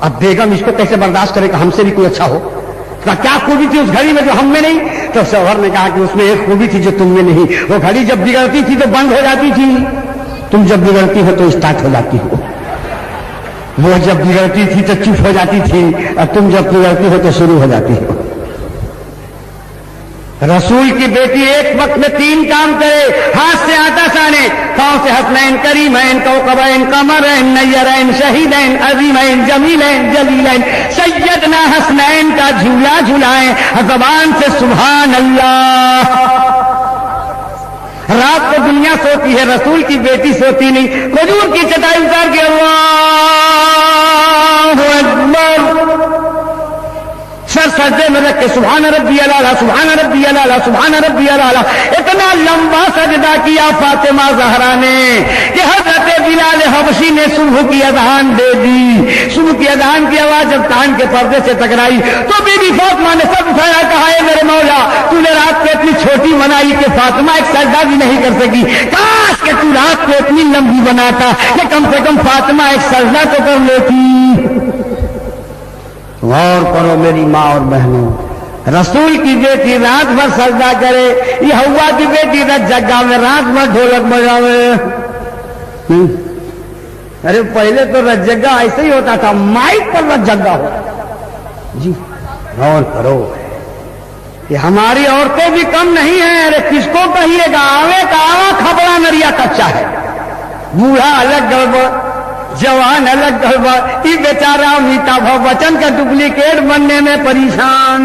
अब बेगम इसको कैसे बर्दाश्त करे कि हमसे भी कोई अच्छा हो? कहा क्या खूबी थी उस घड़ी में जो हम में नहीं? तो शौहर ने कहा कि उसमें एक खूबी थी जो तुम में नहीं। वो घड़ी जब बिगड़ती थी तो बंद हो जाती थी, तुम जब बिगड़ती हो तो स्टार्ट हो जाती हो। वो जब बिगड़ती थी तो चुप हो जाती थी, और तुम जब बिगड़ती हो तो शुरू हो जाती हो। रसूल की बेटी एक वक्त में 3 काम करे, हाथ से आटा साने, पांव से हसनैन, करीमैन, कौकबैन, कमरैन, नैयरैन, शहीदैन, अजीमैन, जमीलैन, जलीलैन, सैयदना हसनैन का झूला झुलाएं, ज़बान से सुभान अल्लाह। रात को दुनिया सोती है, रसूल की बेटी सोती नहीं, हुजूर की चटाई उतार के अल्लाहु अकबर सर सजदे में रख के सुभान रब्बी अला, सुभान रब्बी अला, सुभान रब्बी अला, इतना लंबा सजदा किया फातिमा ज़हरा ने कि हज़रत बिलाल हबशी ने सुबह की अज़ान दे दी। सुबह की अज़ान की आवाज जब कान के पर्दे से टकराई तो बीबी फातिमा ने सब उठाया, कहा है मेरे मौला, तूने रात को इतनी छोटी बनाई कि फातिमा एक सजदा भी नहीं कर सकी, काश कि तू रात को इतनी लंबी बनाता कि कम से कम फातिमा एक सजदा तो कर लेती। गौर करो मेरी माँ और बहनों, रसूल की बेटी रात भर सजदा करे, ये हवा की बेटी रत जगह में रात भर ढोलक बजावे। अरे पहले तो रत जगह ऐसे ही होता था, माइक पर रत जगह हो जी। गौर करो कि हमारी औरतें भी कम नहीं है। अरे किसको कहिएगा, आवे का आवा खबरा नरिया कच्चा है, बूढ़ा अलग गड़बड़, जवान अलग गड़बड़, ये बेचारा अमिताभ बच्चन का डुप्लीकेट बनने में परेशान।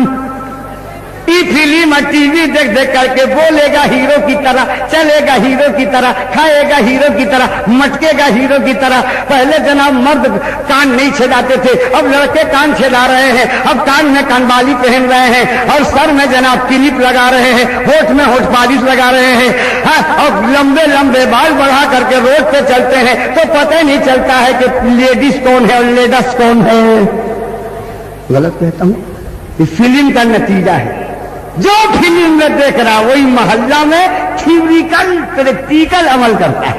ये फिल्म और टीवी देख देख करके बोलेगा हीरो की तरह, चलेगा हीरो की तरह, खाएगा हीरो की तरह, मटकेगा हीरो की तरह। पहले जनाब मर्द कान नहीं छेदाते थे, अब लड़के कान छेदा रहे हैं, अब कान में कानबाली पहन रहे हैं और सर में जनाब क्लिप लगा रहे हैं, होठ में होठ पालिश लगा रहे हैं। हाँ, और लंबे लंबे बाल बढ़ा करके रोड पे चलते हैं तो पता नहीं चलता है कि लेडीज कौन है और लेडस कौन है। गलत कहता हूं? ये फिल्म का नतीजा है। जो फिल्म में देख रहा वही मोहल्ला में थ्योरिकल प्रैक्टिकल अमल करता है,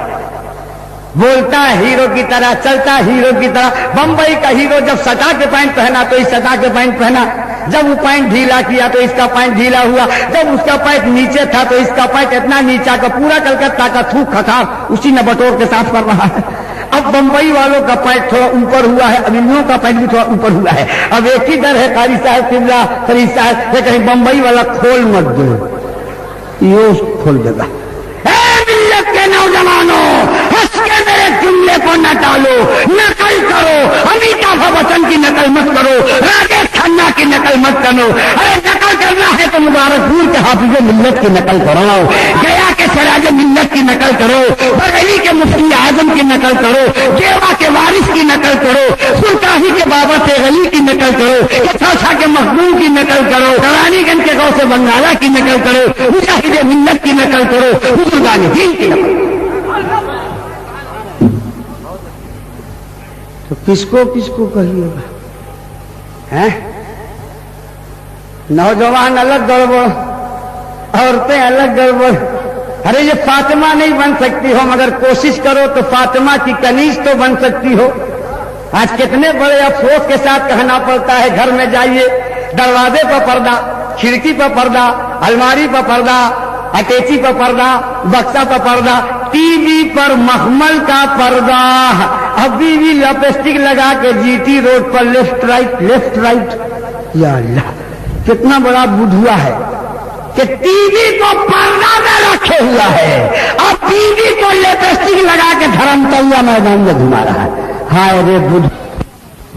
बोलता है हीरो की तरह, चलता है हीरो की तरह। बंबई का हीरो जब सटा के पैंट पहना तो इस सटा के पैंट पहना, जब वो पैंट ढीला किया तो इसका पैंट ढीला हुआ, जब उसका पैंट नीचे था तो इसका पैंट इतना नीचा का पूरा कलकत्ता का थूक खखार उसी ने बटोर के साफ कर रहा है। अब बंबई वालों का पैंट थोड़ा ऊपर हुआ है, अब इन लोगों का पैंट भी थोड़ा ऊपर हुआ है। अब एक ही डर है कारी साहब, किबला फरीद साहब, ये कहीं बंबई वाला खोल मत दो, ये खोल देगा। मिल्लत के नौजवानों, हंस के मेरे जुमले को न टालो, नकल करो, अमिताभ बच्चन की नकल मत करो, राजेश खन्ना की नकल मत करो। अरे नकल करना है तो मुबारकपुर के हाफिज मिल्लत की नकल करो, गया के सिराज मिल्लत की नकल करो, बरेली के मुफ्ती आजम की नकल करो, गेवा के वारिस की नकल करो, सुल्तानी के बाबा से गली की नकल करो, चौसा के मखदूम की नकल करो, रानीगंज के गांव से बंगाला की नकल करो, मुजाहिद मिल्लत की नकल करो, बुजुर्गान दीन की नकल। तो किसको किसको कहिएगा? हैं? नौजवान अलग गड़बड़, औरतें अलग गड़बड़। अरे ये फातिमा नहीं बन सकती हो, मगर कोशिश करो तो फातिमा की कनीज तो बन सकती हो। आज कितने बड़े अफसोस के साथ कहना पड़ता है, घर में जाइए दरवाजे पर पर्दा, खिड़की पर पर्दा, अलमारी पर पर्दा, अटैची पर पर्दा, बक्सा पर पर्दा, टीवी पर मखमल का पर्दा, अभी भी लिपस्टिक लगा के जीटी रोड पर लेफ्ट राइट। या अल्लाह, कितना बड़ा बुधुआ है कि टीवी को पर्दा में रखे हुआ है और टीवी को लिपस्टिक लगा के धर्मतल्ला मैदान में घुमा रहा है। हाय रे बुध,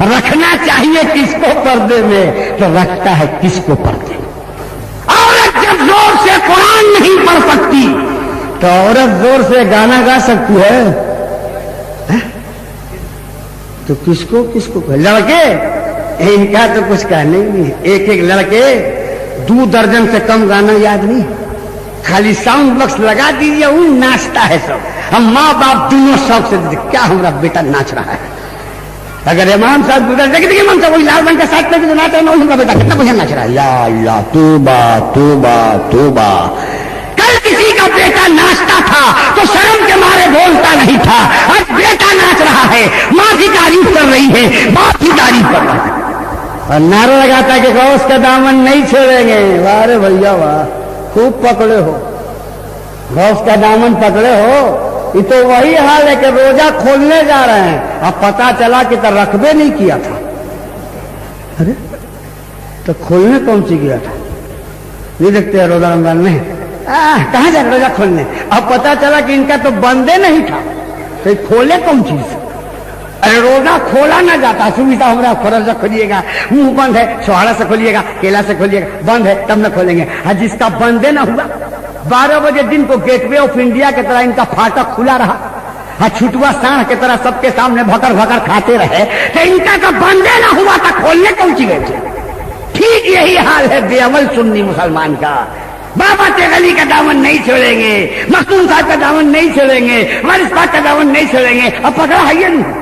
रखना चाहिए किसको पर्दे में तो रखता है किसको पर्दे में। औरत जब जोर से कुरान नहीं पढ़ सकती तो औरत जोर से गाना गा सकती है? तो किसको किसको लड़के, इनका तो कुछ कहने ही नहीं। एक एक लड़के 2 दर्जन से कम गाना याद नहीं, खाली साउंड बॉक्स लगा दीजिए, वो नाचता है सब। हम माँ बाप दोनों शौक से क्या हमारा बेटा नाच रहा है। अगर इमाम साहब देखिए इमाम साहब वही लाल रंग का शर्ट पहन के नाच रहे हैं, उनका बेटा कितना बढ़िया नाच रहा है। या अल्लाह, तौबा तौबा तौबा। कल किसी का बेटा नाचता था तो शर्म के मारे बोलता नहीं था, आज बेटा नाच रहा है, माँ की तारीफ कर रही है, बाप की तारीफ कर रहा है और नारा लगाता कि गौस का दामन नहीं छोड़ेंगे। वाह रे भैया वाह, खूब पकड़े हो, गौस का दामन पकड़े हो। ये तो वही हाल है कि रोजा खोलने जा रहे हैं, अब पता चला कि तो रखबे नहीं किया था। अरे तो खोलने कौन सी गया था? नहीं देखते हैं रोजा रमजान में? कहाँ जाए रोजा खोलने? अब पता चला कि इनका तो बंदे नहीं था, तो खोले कौन चीज? अरे रोजा खोला ना जाता, सुविधा हमारा रोजा खोलिएगा, मुंह बंद है, छोहाड़ा से खोलिएगा, केला से खोलिएगा, बंद है तब न खोलेंगे। जिसका बंदे ना हुआ, 12 बजे दिन को गेटवे ऑफ इंडिया की तरह इनका फाटक खुला रहा, छुटुआ सांड की तरह सबके सामने भकर भकर खाते रहे, तो इनका तो बंदे ना हुआ था, खोलने पहुंची गए थे। ठीक यही हाल है बेअमल सुन्नी मुसलमान का। बाबा तेगली का दामन नहीं छोड़ेंगे, मखदूम साहब का दामन नहीं छोड़ेंगे, वारिस पाक का दामन नहीं छोड़ेंगे। अब पकड़ा है ये नहीं,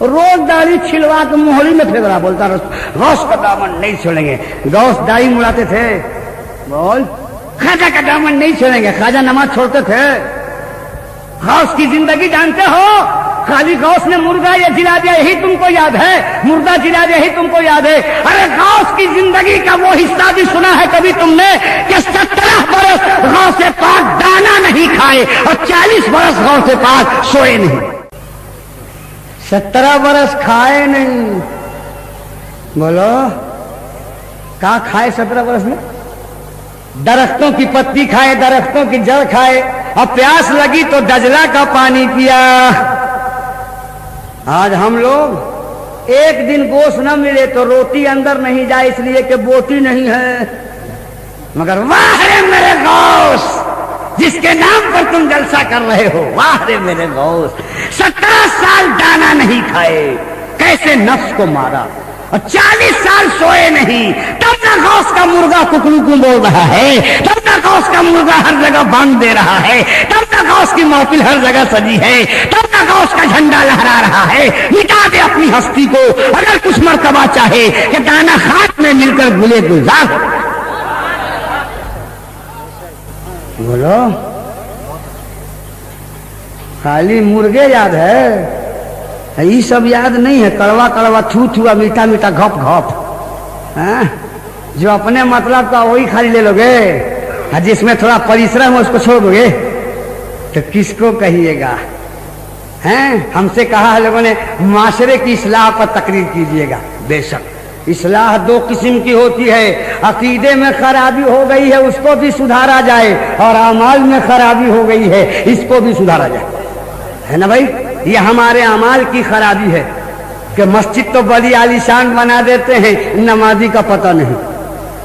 रोज दाढ़ी छिलवा के मोहरी में फेंक रहा, बोलता गौस का दामन नहीं छोड़ेंगे। गौस दाढ़ी मुड़ाते थे, बोल खाजा का दामन नहीं छोड़ेंगे, खाजा नमाज छोड़ते थे। गौस की जिंदगी जानते हो, खाली गौस ने मुर्गा या जिला दिया यही तुमको याद है, मुर्दा जिला दिया यही तुमको याद है। अरे गौस की जिंदगी का वो हिस्सा भी सुना है कभी तुमने कि 17 बरस गौसे पाक दाना नहीं खाए और 40 बरस गौसे पाक सोए नहीं। 17 बरस खाए नहीं, बोलो क्या खाए 17 बरस में? दरख्तों की पत्ती खाए, दरख्तों की जड़ खाए, और प्यास लगी तो दजला का पानी पिया। आज हम लोग एक दिन गोश्त न मिले तो रोटी अंदर नहीं जाए इसलिए कि बोटी नहीं है, मगर वाह रे मेरे गौस जिसके नाम पर तुम जलसा कर रहे हो, वाह रे मेरे गौस। 17 साल दाना नहीं खाए, कैसे नफ्स को मारा, और 40 साल सोए नहीं, तब ना गौस का मुर्गा कुकरू को बोल रहा है, तब ना गौस का मुर्गा हर जगह बांध दे रहा है, तब ना गौस की महफिल हर जगह सजी है, तब ना गौस का झंडा लहरा रहा है। मिटा दे अपनी हस्ती को, अगर कुछ मर्तबा चाहे कि दाना हाथ में मिलकर गुले गुलजार हो। बोलो खाली मुर्गे याद है, ये सब याद नहीं है। कड़वा कड़वा थू थू, मीठा मीठा घप घप, जो अपने मतलब का वही खाली ले लोगे, जिसमें थोड़ा परिश्रम है उसको छोड़ दोगे तो किसको कहिएगा? हैं हमसे कहा है लोगों ने माशरे की इस्लाह पर तकरीर कीजिएगा। बेशक इस्लाह 2 किस्म की होती है, अकीदे में खराबी हो गई है उसको भी सुधारा जाए, और अमाल में खराबी हो गई है इसको भी सुधारा जाए, है ना भाई? ये हमारे अमाल की खराबी है कि मस्जिद तो बड़ी आलीशान बना देते हैं, नमाजी का पता नहीं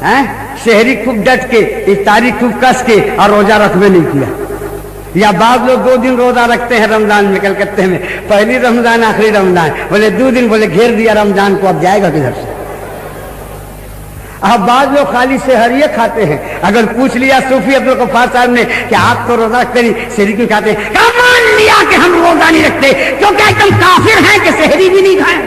है, शहरी खूब डट के, इफ्तारी खूब कस के, और रोजा रखबे नहीं किया। या बाद लोग 2 दिन रोजा रखते हैं रमजान में, कलकत्ते में पहली रमजान आखिरी रमजान, बोले 2 दिन, बोले घेर दिया रमजान को, अब जाएगा किधर से? अब बाद लोग खाली सेहरिये खाते हैं। अगर पूछ लिया सूफी अब्दुल गफ्फार साहब ने कि आप तो रोजा करी सेहरी क्यों खाते हैं, क्या मान लिया कि हम रोजा नहीं रखते क्योंकि एकदम काफिर हैं कि सेहरी भी नहीं खाए।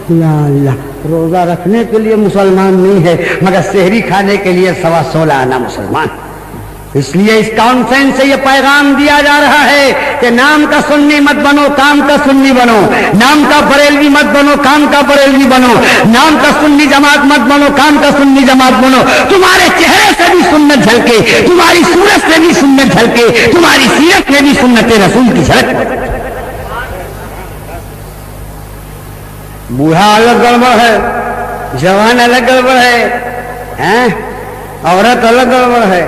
अल्लाह, रोजा रखने के लिए मुसलमान नहीं है मगर सेहरी खाने के लिए 16.25 आना मुसलमान। इसलिए इस कॉन्फ्रेंस से ये पैगाम दिया जा रहा है कि नाम का सुन्नी मत बनो, काम का सुन्नी बनो, नाम का बरेलवी मत बनो, काम का बरेलवी बनो, नाम का सुन्नी जमात मत बनो, काम का सुन्नी जमात बनो। तुम्हारे चेहरे से भी सुन्नत झलके, तुम्हारी सूरत से भी सुन्नत झलके, तुम्हारी सीरत में भी सुन्नत रसूल की झलक। बूढ़ा अलग गड़बड़ है, जवान अलग गड़बड़ है, औरत अलग गड़बड़ है।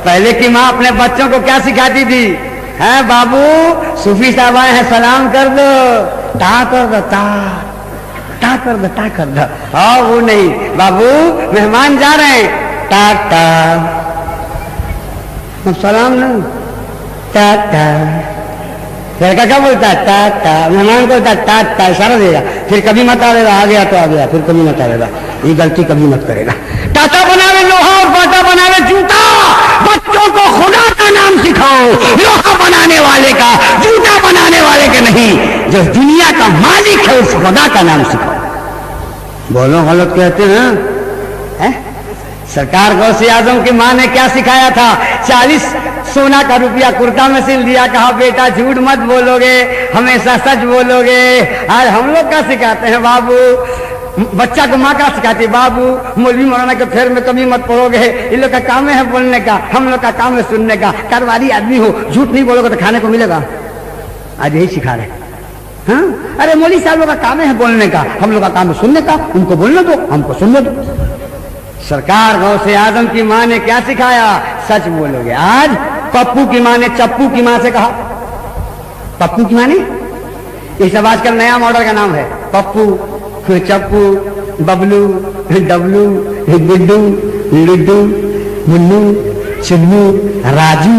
पहले की माँ अपने बच्चों को क्या सिखाती थी? है बाबू सूफी साहब आए हैं सलाम कर दो, टा कर दो, टा कर दो, टा कर दो। हाँ वो नहीं, बाबू मेहमान जा रहे हैं, टा टा, सलाम नहीं, टा टा। लड़का क्या बोलता है? टा टा। मेहमान को बोलता है टा टा, इशारा देगा, फिर कभी मत आएगा, आ गया तो आ गया, फिर कभी मत आएगा, ये गलती कभी मत करेगा। टाटा बनावे लोहा और बाटा बनावे जूता। बच्चों को खुदा का नाम सिखाओ, लोहा बनाने वाले का, जूता बनाने वाले का नहीं। जो दुनिया का मालिक है उस खुदा का नाम सिखाओ। बोलो गलत कहते हैं? सरकार गौसे आजम की माँ ने क्या सिखाया था? 40 सोना का रुपया कुर्ता में सिल दिया, कहा बेटा झूठ मत बोलोगे, हमेशा सच बोलोगे। आज हम लोग क्या सिखाते हैं? बाबू बच्चा को माँ क्या सिखाती है? बाबू मौलवी मौलाना के फेर में कभी मत पड़ोगे, इन लोग का काम है बोलने का, हम लोग का काम है सुनने का। कारवारी आदमी हो, झूठ नहीं बोलोगे तो खाने को मिलेगा। आज यही सिखा रहे। हाँ अरे मौलवी साहब लोग का काम है बोलने का, हम लोग का काम है सुनने का, उनको बोलने दो, हमको सुनने दो। सरकार गौ से आदम की माँ ने क्या सिखाया? सच बोलोगे। आज पप्पू की माँ ने चप्पू की माँ से कहा, पप्पू की माँ ने, ये सब आजकल नया मॉडल का नाम है, पप्पू, चप्पू, बबलू, डबलू, गुड्डू, लुड्डू, मुन्नू, चुन्नू, राजू,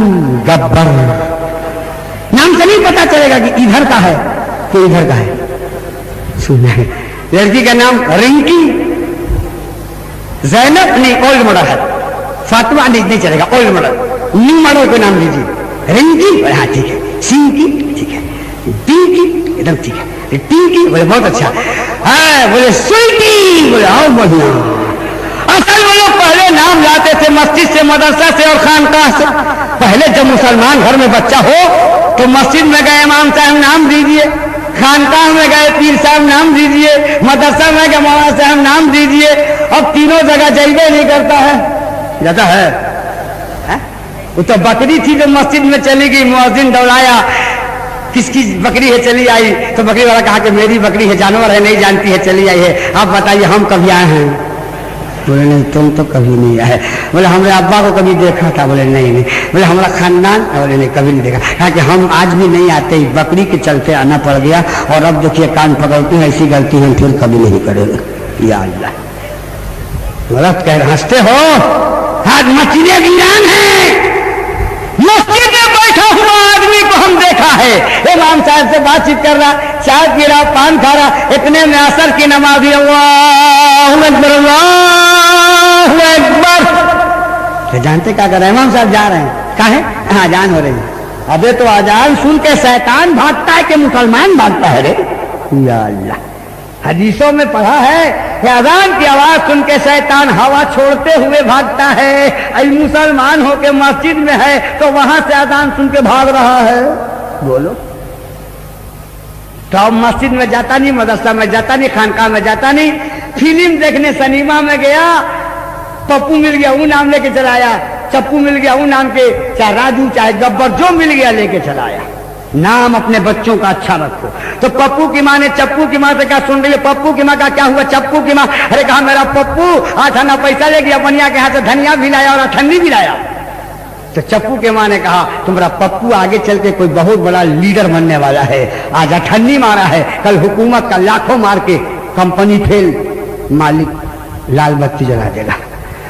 गब्बर। नाम से नहीं पता चलेगा कि इधर का है कि इधर का है। सुना लड़की का नाम रिंकी, जैनब नहीं, ओल्ड मॉडल है, फातिमा नहीं चलेगा, ओल्ड मॉडल, न्यू मॉडल को नाम लीजिए। रिंकी, हाँ ठीक है, सिंकी ठीक है, टिंकी एकदम ठीक है, टिंकी बोले बहुत अच्छा है, बोले स्वीटी बोले आओ बढ़िया। असल वो लोग पहले नाम लाते थे मस्जिद से, मदरसा से और खानकाह से। पहले जब मुसलमान घर में बच्चा हो तो मस्जिद में गए इमाम साहब नाम दीजिए, खानकाह में गए पीर साहब नाम दीजिए, मदरसा में गए मौलाना साहब नाम दीजिए। अब तीनों जगह जैबे नहीं करता है, जाता है? वो तो बकरी थी जो मस्जिद में चली गई, मुअज्जिन दौड़ाया, किसकी बकरी है चली आई, तो बकरी वाला कहा कि मेरी बकरी है, जानवर है नहीं जानती है, चली आई है। आप बताइए हम कभी आए हैं? बोले नहीं तुम तो कभी नहीं आए। बोले हमने अब्बा को कभी देखा था? बोले नहीं नहीं। बोले हमारा खानदान? बोले नहीं कभी नहीं देखा। कहा कि हम आज भी नहीं आते, बकरी के चलते आना पड़ गया, और अब देखिए कान पकड़ती हैं, ऐसी गलती हम फिर कभी नहीं करेंगे। या अल्लाह, गलत कह हंसते हो? आज मस्जिदें वीरान हैं, मस्जिद में बैठा हुआ आदमी को हम देखा है, इमाम साहब से बातचीत कर रहा, चाय पी रहा, पान खा रहा, इतने में असर की नमाज़ी अल्लाहु अकबर अल्लाहु अकबर। तो जानते क्या कर रहे हैं? इमाम साहब जा रहे हैं, कहा है? हाँ अजान हो रही है। अबे तो अजान सुन के शैतान भागता है कि मुसलमान भागता है रे? या अल्लाह, हदीसों में पढ़ा है कि अजान की आवाज सुन के शैतान हवा छोड़ते हुए भागता है। अभी मुसलमान होके मस्जिद में है तो वहां से अजान सुन के भाग रहा है। बोलो, तो अब मस्जिद में जाता नहीं, मदरसा में जाता नहीं, खानकाह में जाता नहीं, फिल्म देखने सिनेमा में गया, पप्पू मिल गया वो नाम लेके चलाया, चप्पू मिल गया वो नाम के, चाहे राजू चाहे गब्बर जो मिल गया लेके चलाया। नाम अपने बच्चों का अच्छा रखो। तो पप्पू की माँ ने चप्पू की माँ से कहा, सुन रही है? पप्पू की माँ का क्या हुआ? चप्पू की माँ, अरे कहा मेरा पप्पू आज ना पैसा ले गया, बनिया के हाथ से धनिया भी लाया और अठन्नी भी लाया। तो चप्पू के माँ ने कहा तुम्हारा पप्पू आगे चल के कोई बहुत बड़ा लीडर बनने वाला है, आज अठन्नी मारा है, कल हुकूमत का लाखों मार के कंपनी फेल, मालिक लाल बत्ती जला देगा।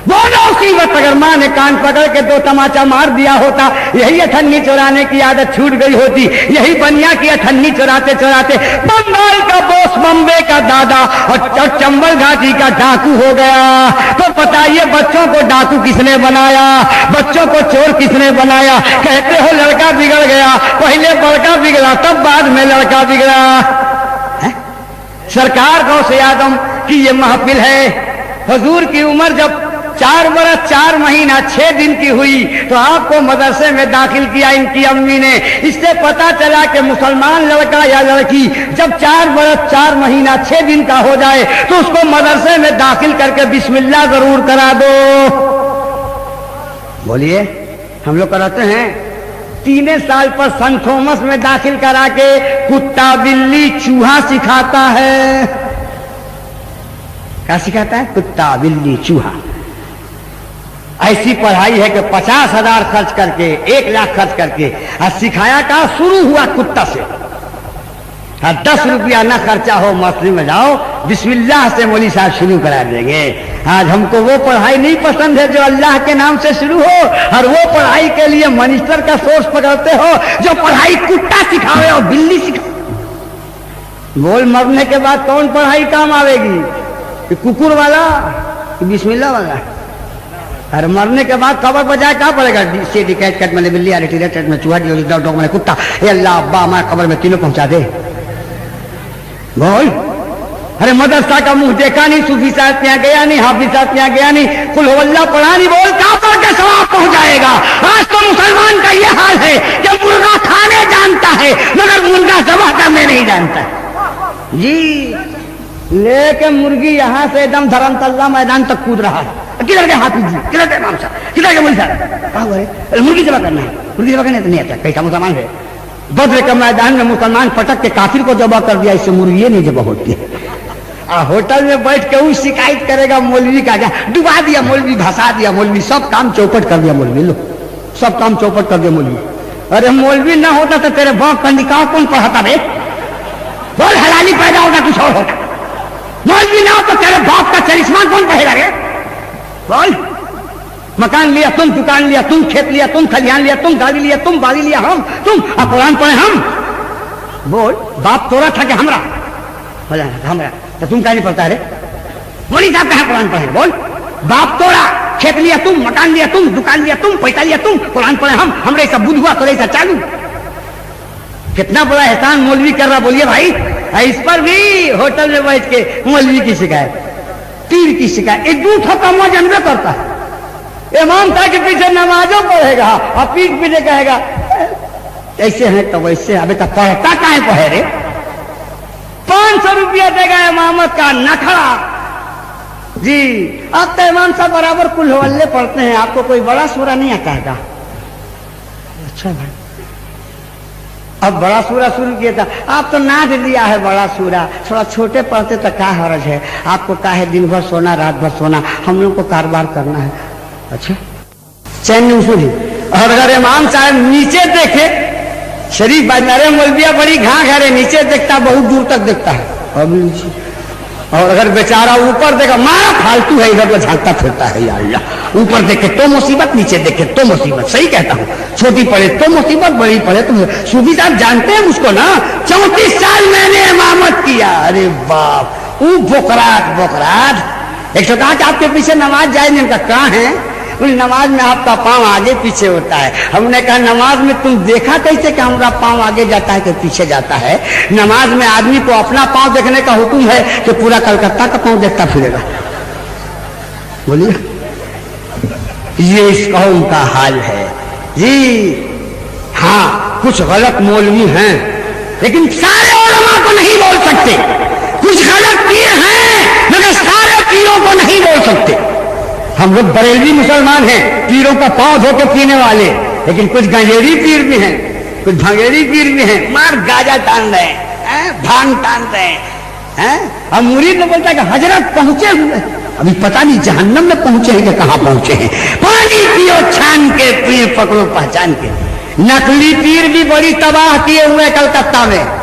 बोलो उसी वक्त अगर माँ ने कान पकड़ के दो तमाचा मार दिया होता, यही अठन्नी चुराने की आदत छूट गई होती, यही बनिया की अठन्नी चुराते चुराते बंगाल का बॉस, बम्बे का दादा और चंबल घाटी का डाकू हो गया। तो बताइए बच्चों को डाकू किसने बनाया? बच्चों को चोर किसने बनाया? कहते हो लड़का बिगड़ गया, पहले बड़का बिगड़ा तब बाद में लड़का बिगड़ा। सरकार गौसे आजम की ये महफिल है। हुजूर की उम्र जब 4 बरस 4 महीना 6 दिन की हुई तो आपको मदरसे में दाखिल किया इनकी अम्मी ने। इससे पता चला कि मुसलमान लड़का या लड़की जब 4 बरस 4 महीना 6 दिन का हो जाए तो उसको मदरसे में दाखिल करके बिस्मिल्लाह जरूर करा दो। बोलिए, हम लोग कराते हैं। 3 साल पर संत थॉमस में दाखिल करा के कुत्ता बिल्ली चूहा सिखाता है। क्या सिखाता है? कुत्ता बिल्ली चूहा। ऐसी पढ़ाई है कि 50,000 खर्च करके 1 लाख खर्च करके, और सिखाया का शुरू हुआ कुत्ता से। 10 रुपया ना खर्चा हो, मस्जिद में जाओ बिस्मिल्लाह से मौली साहब शुरू करा देंगे। आज हमको वो पढ़ाई नहीं पसंद है जो अल्लाह के नाम से शुरू हो, और वो पढ़ाई के लिए मिनिस्टर का सोर्स पकड़ते हो जो पढ़ाई कुत्ता सिखावे और बिल्ली सिखावे। बोल, मरने के बाद कौन पढ़ाई काम आवेगी? कुकुर वाला कि बिस्मिल्लाह वाला? अरे मरने के बाद कबर पर जाए क्या पड़ेगा? सीडी कैट कट मैंने बिल्ली, रेट में चूहा, डॉग मैंने कुत्ता, ये अल्लाह अब्बा हमारे कबर में तीनों पहुंचा दे। बोल, अरे मदरसा का मुंह देखा नहीं, सूफी साहब यहाँ गया नहीं, हाफिज साहब यहाँ गया नहीं, कुल हुवल्लाह पढ़ा नहीं, बोल कहाँ पर के सवाब पहुंच जाएगा। आज तो मुसलमान का ये हाल है कि मुर्गा खाने जानता है मगर मुर्गा जबा करने नहीं जानता जी। लेके मुर्गी यहाँ से एकदम धर्मतल्ला मैदान तक कूद रहा है। किधर के हाफिज जी, किधर के इमाम साहब, किधर के मौलवी साहब? कहा हुआ है मुर्गी जबा करना है, मुर्गी जबा करने तो नहीं आता। कैसा मुसलमान है? बद्र के मैदान में मुसलमान पटक के काफिर को जबा कर दिया, इससे मुर्गी नहीं जबा होती है। होटल में बैठ के वो शिकायत करेगा मौलवी का, जा डुबा दिया मौलवी, भसा दिया मौलवी, सब काम चौपट कर दिया मौलवी, लो सब काम चौपट कर दिया मौलवी। अरे मौलवी ना होता तो तेरे बाप का निकाह कौन पढ़ाता रे? बोल, हलाली पैदा होता कुछ और होता। मौलवी ना हो तो तेरे बाप का चरिश्मा कौन पढ़ेगा रे? बोल, मकान लिया तुम, दुकान लिया तुम, खेत लिया तुम, खलिहान लिया तुम, गाड़ी लिया तुम, बाड़ी लिया हम, तुम, और कुरान पढ़े हम। बोल, बाप तोरा था कि हमरा? हमरा तो तुम क्या नहीं पढ़ता है रे? मौलवी साहब कहाँ कुरान पढ़े? बोल, बाप तोरा, खेत लिया तुम, मकान लिया तुम, दुकान लिया तुम, पैसा लिया तुम, कुरान पढ़े हम, हमरे सब बुध हुआ तोरे सब चालू। कितना बड़ा एहसान मौलवी कर रहा, बोलिए भाई। इस पर भी होटल में बैठ के मौलवी की शिकायत, पीर की शिकायत, एक दूसरा कमा जनबे करता है। इमाम साहब के पीछे नमाजों पढ़ेगा और पीठ पीछे कहेगा ऐसे है तो वैसे। अबे तो पढ़ता काहे पढ़े रे? 500 रुपया देगा इमामत का नखड़ा जी। अब तो इमाम साहब बराबर कुल हवल्ले पढ़ते हैं, आपको कोई बड़ा सूरा नहीं आता है? अच्छा भाई, अब बड़ा सूरा शुरू किया था, आप तो नाच लिया है बड़ा सूरा, थोड़ा छोटे पढ़ते तो क्या हर्ज है? आपको क्या है दिन भर सोना, रात भर सोना, हम लोग को कारोबार करना है। अच्छा, चैन नहीं सुनी। और अगर इमाम साहब नीचे देखे, शरीफ बात, अरे मौलविया बड़ी घाघ है, नीचे देखता बहुत दूर तक देखता है, अभी नीचे। और अगर बेचारा ऊपर देखा, मारा फालतू है, इधर झांकता फिरता है, या अल्लाह, ऊपर देखे तो मुसीबत, नीचे देखे तो मुसीबत। सही कहता हूँ, छोटी पड़े तो मुसीबत, बड़ी पड़े तो। सूफी साहब जानते हैं उसको ना, 34 साल मैंने इमामत किया। अरे बाप, वो बोकरात एक तो कहा कि आपके पीछे नमाज जाए नहीं, कहाँ है? उस नमाज में आपका पांव आगे पीछे होता है। हमने कहा नमाज में तुम देखा कैसे कि हमारा पांव आगे जाता है कि पीछे जाता है? नमाज में आदमी को अपना पांव देखने का हुक्म है कि पूरा कलकत्ता का पांव देखता फिरेगा? बोलिए, ये इस कौम का हाल है जी। हाँ, कुछ गलत मौलवी हैं, लेकिन सारे उलमा को नहीं बोल सकते। कुछ गलत पीर हैं, मगर सारे पीरों को नहीं बोल सकते। हम लोग बरेलवी मुसलमान हैं, पीरों का पांव धो के पीने वाले, लेकिन कुछ गंजेरी पीर भी हैं, कुछ भंगेरी पीर भी हैं। मार गाजा टान रहे हैं, भांग टान रहे हैं। अब मुरीद ने बोलता है कि हजरत पहुंचे हुए, अभी पता नहीं जहन्नम में पहुंचे हैं कि कहां पहुंचे हैं। पानी पियो छान के, पीर पकड़ो पहचान के। नकली पीर भी बड़ी तबाह किए हुए कलकत्ता में।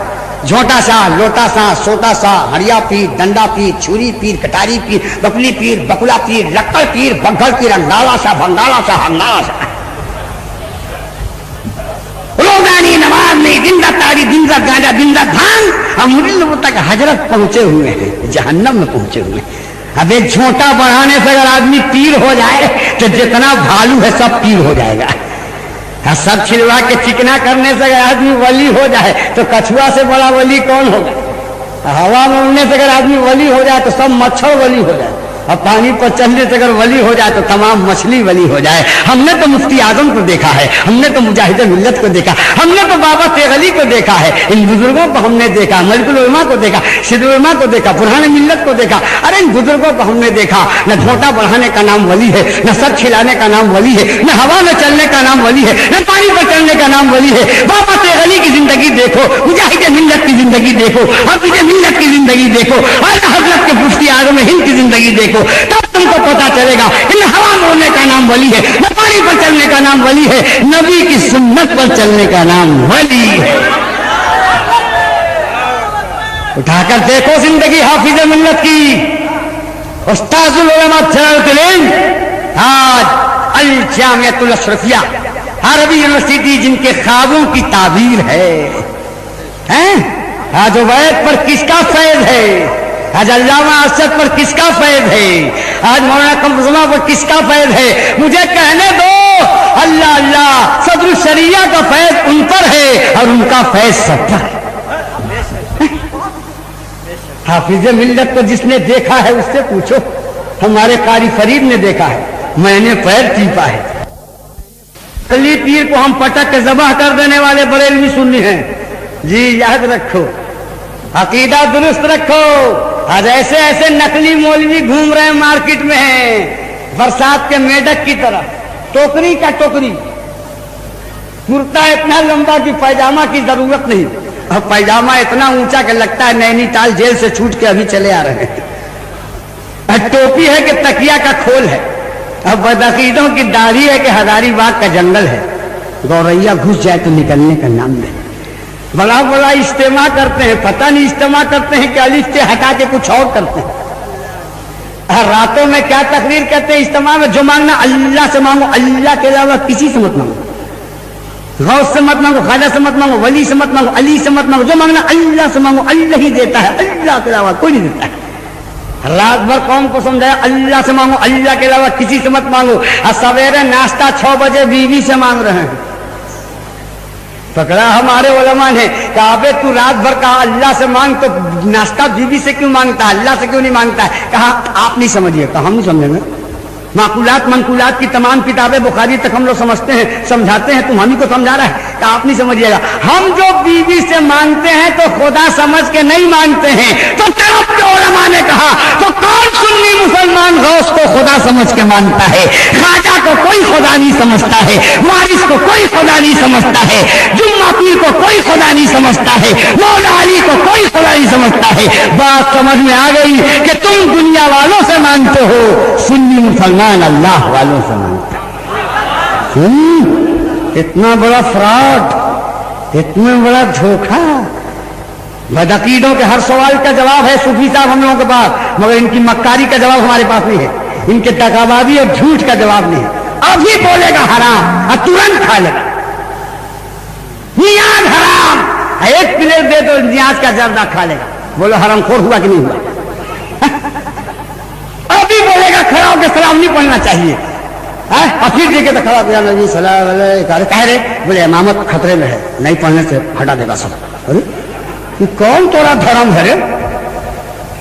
झोटा सा, लोटा सा, सोटा सा, हड़िया पीर, डंडा पीर, छुरी पीर, कटारी पीर, बकली पीर, बकुला पीर, लक्कड़ पीर, बग्घल पीर, अंगाला सा, भंगाला सा, हंगाला सा। रोजानी नमाज नहीं, दिन रात तारी, दिन रात गांजा, दिन रात भांग। हम मुरीद तक हजरत पहुंचे हुए हैं, जहन्नम में पहुंचे हुए हैं। अब एक झोटा बढ़ाने से अगर आदमी पीर हो जाए तो जितना भालू है सब पीर हो जाएगा। सब छिलवा के चिकना करने से अगर आदमी वली हो जाए तो कछुआ से बड़ा वली कौन होगा? हवा में उड़ने से अगर आदमी वली हो जाए तो सब मच्छर वली हो जाए, और पानी पर चलने से अगर वली हो जाए तो तमाम मछली वली हो जाए। हमने तो मुफ्ती आजम को देखा है, हमने तो मुजाहिद मिल्लत को देखा, हमने तो बाबा तेगली को देखा है, इन बुजुर्गों को हमने देखा, मलिकुल उलमा को देखा, सिद्दुल उलमा को देखा, बुरहान मिल्लत को देखा। अरे इन बुजुर्गों को हमने देखा। न झोटा बढ़ाने का नाम वली है, न सर खिलाने का नाम वली है, न हवा में चलने का नाम वली है, न पानी पर चलने का नाम वली है। बाबा तेगली की जिंदगी देखो, मुजाहिद मिल्लत की जिंदगी देखो, हाफिज मिल्लत की जिंदगी देखो, हजरत के मुफ्ती आजम हिंद की जिंदगी देखो, तब तुमको पता चलेगा इन हवा में उड़ने का नाम वली है, न पानी पर चलने का नाम वली है, नबी की सुन्नत पर चलने का नाम वली है। उठाकर देखो जिंदगी हाफिज मिल्लत की, उस्ताजुल उलमा जलालुद्दीन इल्म, आज अल जामिअतुल अशरफिया अरबी यूनिवर्सिटी जिनके ख्वाबों की ताबीर है। आज उबैद पर किसका फैज़ है? आज अल्लामा असद पर किसका फैज़ है? आज मौलाना कमरुज़्ज़मा पर किसका फैज़ है? मुझे कहने दो, अल्लाह अल्लाह सदरुल शरिया का फैज़ उन पर है और उनका फैज़ सब पर है। हाफिज मिल्लत को जिसने देखा है उससे पूछो। हमारे कारी फरीद ने देखा है, मैंने पैर टीपा है। अली पीर को हम पटक के ज़बाह कर देने वाले बरेलवी सुन्नी हैं जी, याद रखो, अकीदा दुरुस्त रखो। आज ऐसे ऐसे नकली मौलवी घूम रहे हैं मार्केट में, हैं बरसात के मेढक की तरह, टोकरी का टोकरी, कुर्ता इतना लंबा कि पैजामा की जरूरत नहीं, और पैजामा इतना ऊंचा कि लगता है नैनीताल जेल से छूट के अभी चले आ रहे हैं। टोपी है कि तकिया का खोल है। अब बदअकीदों की दाढ़ी है कि हजारीबाग का जंगल है। गौरैया घुस जाए तो निकलने का नाम ले। बड़ा बड़ा इस्तेमाल करते हैं, पता नहीं इस्तेमाल करते हैं कि अलिफ से हटा के कुछ और करते हैं। रातों में क्या तकरीर करते हैं इस्तेमाल में, जो मांगना अल्लाह से मांगो, अल्लाह के अलावा किसी से मत मांगो, गौस से मत मांगो, ख्वाजा से मत मांगो, वली से मत मांगो, अली से मत मांगो, जो मांगना अल्लाह से मांगो, अल्लाह ही देता है, अल्लाह के अलावा कोई नहीं देता है। रात भर कौम को समझाया अल्लाह से मांगो, अल्लाह के अलावा किसी से मत मांगो। और सवेरे नाश्ता 6 बजे बीवी से मांग रहे हैं। पकड़ा हमारे उलमा ने कहा, अबे तू रात भर कहा अल्लाह से मांग तो नाश्ता बीवी से क्यों मांगता है, अल्लाह से क्यों नहीं मांगता है? कहा आप नहीं समझिए। कहा हम नहीं समझेंगे। माकुलात मनकुलात की तमाम किताबें बुखारी तक हम लोग समझते हैं, समझाते हैं, तुम हम ही को समझा रहा है। तो आप नहीं समझिएगा। हम जो बीवी से मांगते हैं तो खुदा समझ के नहीं मांगते हैं। तो तरफ के उलमा ने कहा, तो कौन सुन्नी मुसलमान गौस को खुदा समझ के मांगता है? ख्वाजा को कोई खुदा नहीं समझता है, वारिस को कोई खुदा नहीं समझता है, जुम्मा पीर को कोई खुदा नहीं समझता है, मौला अली को कोई खुदा नहीं समझता है। बात समझ में आ गई कि तुम दुनिया वालों से मांगते हो, सुन्नी मुसलमान अल्लाह वालों से मांगता है। इतना बड़ा फ्रॉड, इतना बड़ा धोखा। बदअकीदों के हर सवाल का जवाब है सूफी साहब हम लोगों के पास, मगर इनकी मक्कारी का जवाब हमारे पास नहीं है। इनके दगाबाजी और झूठ का जवाब नहीं है। अभी बोलेगा हराम और तुरंत खा लेगा। नियाज हराम, एक प्लेट दे तो नियाज का जर्दा खा लेगा। बोलो हरामखोर हुआ कि नहीं हुआ? अभी बोलेगा खड़ा होकर सलाम नहीं पढ़ना चाहिए। और फिर देखे तो खड़ा हो नबी सलाम अलैहि कह रहे, बोले इमामत खतरे में है, नहीं पढ़ने से हटा देगा सब। अरे ये कौन तोरा धर्म है रे?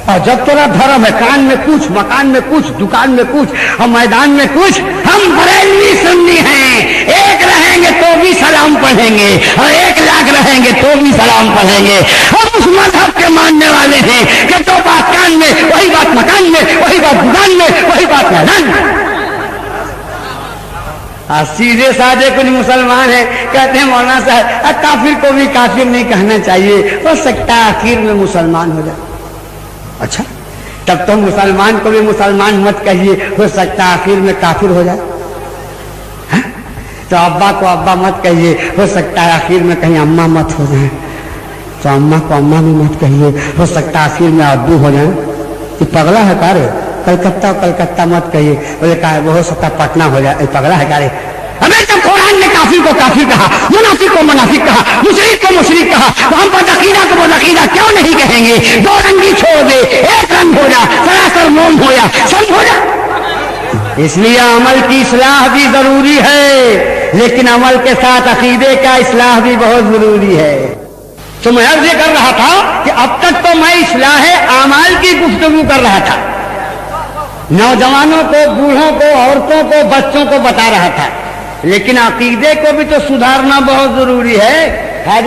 और जब तोरा धर्म है, कान में कुछ, मकान में कुछ, दुकान में कुछ और मैदान में कुछ। हम बरेलवी सुन्नी हैं, एक रहेंगे तो भी सलाम पढ़ेंगे और 1 लाख रहेंगे तो भी सलाम पढ़ेंगे। हम उस मजहब के मानने वाले हैं कि तो बात कान में, वही बात मकान में, वही बात दुकान में, वही बात मैदान में। सीधे साधे कुछ मुसलमान है, कहते हैं मौलाना साहब काफिर को भी काफिर नहीं कहना चाहिए, हो सकता है आखिर में मुसलमान हो जाए। अच्छा, तब तो मुसलमान को भी मुसलमान मत कहिए, हो सकता है आखिर में काफिर हो जाए। हा? तो अब्बा को अब्बा मत कहिए, हो सकता है आखिर में कहीं अम्मा मत हो जाए। तो अम्मा को अम्मा भी मत कहिए, हो सकता है आखिर में अब्बू हो जाए। ये पगला है कारे? कलकत्ता कलकत्ता मत कहिए, बोले का वो हो सकता पटना हो जाए। पगला है कारे? हमें जब कुरान ने काफिर को काफिर कहा, मुनाफिक को मुनाफिक कहा, मुशरिक को मुशरिक कहा, तो हम बदअकीदा को बदअकीदा क्यों नहीं कहेंगे? 2 रंगी छोड़ दे, 1 रंग हो जा, सरासर मोम हो जा, सब हो जा। इसलिए अमल की इस्लाह भी जरूरी है, लेकिन अमल के साथ अकीदे का इस्लाह भी बहुत जरूरी है। तो मैं अर्ज कर रहा था कि अब तक तो मैं इस्लाह आमाल की गुफ्तगू कर रहा था, नौजवानों को, बूढ़ों को, औरतों को, बच्चों को बता रहा था, लेकिन अकीदे को भी तो सुधारना बहुत जरूरी है।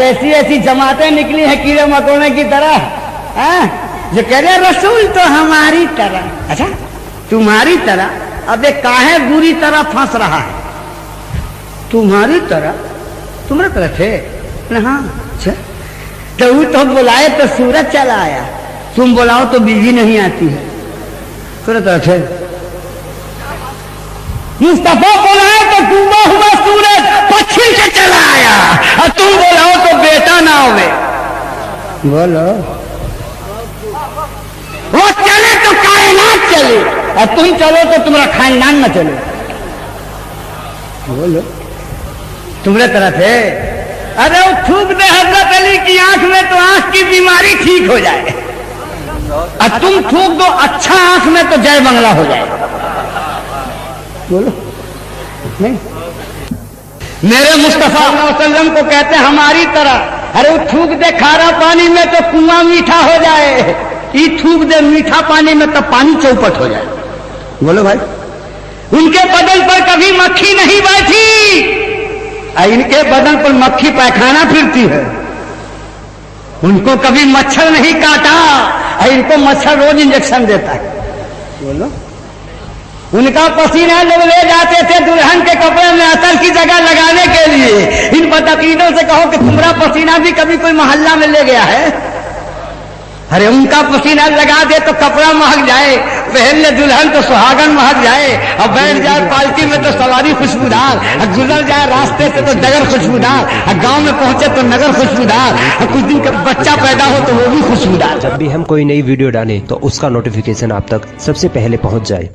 ऐसी ऐसी जमातें निकली है कीड़े मकोड़े की तरह, जो कह रहे रसूल तो हमारी तरह। अच्छा, तुम्हारी तरह? अबे काहे बुरी तरह फंस रहा है? तुम्हारी तरह? तुम्हारी तरह थे? हाँ। अच्छा, तो वो तो बुलाए तो सूरज चला आया, तुम बुलाओ तो बिजली नहीं आती है। तुम्हारी तरह थे? मुस्तफा बुलाए तो डूबा हुआ सूरज पश्चिम से चला आया, और तुम बोलाओ तो बेटा ना होवे। बोलो, वो चले तो कायनात चले, और तुम चलो तो तुम्हारा खानदान न चले। बोलो, तुम्हारे तरह थे? अरे वो थूक दे हजरत अली की आंख में तो आंख की बीमारी ठीक हो जाए, और तुम थूक दो अच्छा आंख में तो जय बंगला हो जाए। बोलो नहीं? मेरे मुस्तफा वसल्लम को कहते हैं हमारी तरह। अरे वो थूक दे खारा पानी में तो कुआं मीठा हो जाए, ये थूक दे मीठा पानी में तो पानी चौपट हो जाए। बोलो भाई, उनके बदन पर कभी मक्खी नहीं बैठी, इनके बदन पर मक्खी पैखाना फिरती है। उनको कभी मच्छर नहीं काटा, इनको मच्छर रोज इंजेक्शन देता है। बोलो, उनका पसीना लोग ले जाते थे दुल्हन के कपड़े में अतर की जगह लगाने के लिए। इन बदअकीदों से कहो कि तुम्हारा पसीना भी कभी कोई मोहल्ला में ले गया है? अरे उनका पसीना लगा दे तो कपड़ा महक जाए, पहन ले दुल्हन तो सुहागन महक जाए, और बैठ जाए पालकी में तो सवारी खुशबूदार, और गुजर जाए रास्ते से तो डगर खुशबूदार, और गांव में पहुंचे तो नगर खुशबूदार, और कुछ दिन का बच्चा पैदा हो तो वो भी खुशबूदार।
जब भी हम कोई नई वीडियो डालें तो उसका नोटिफिकेशन आप तक सबसे पहले पहुंच जाए।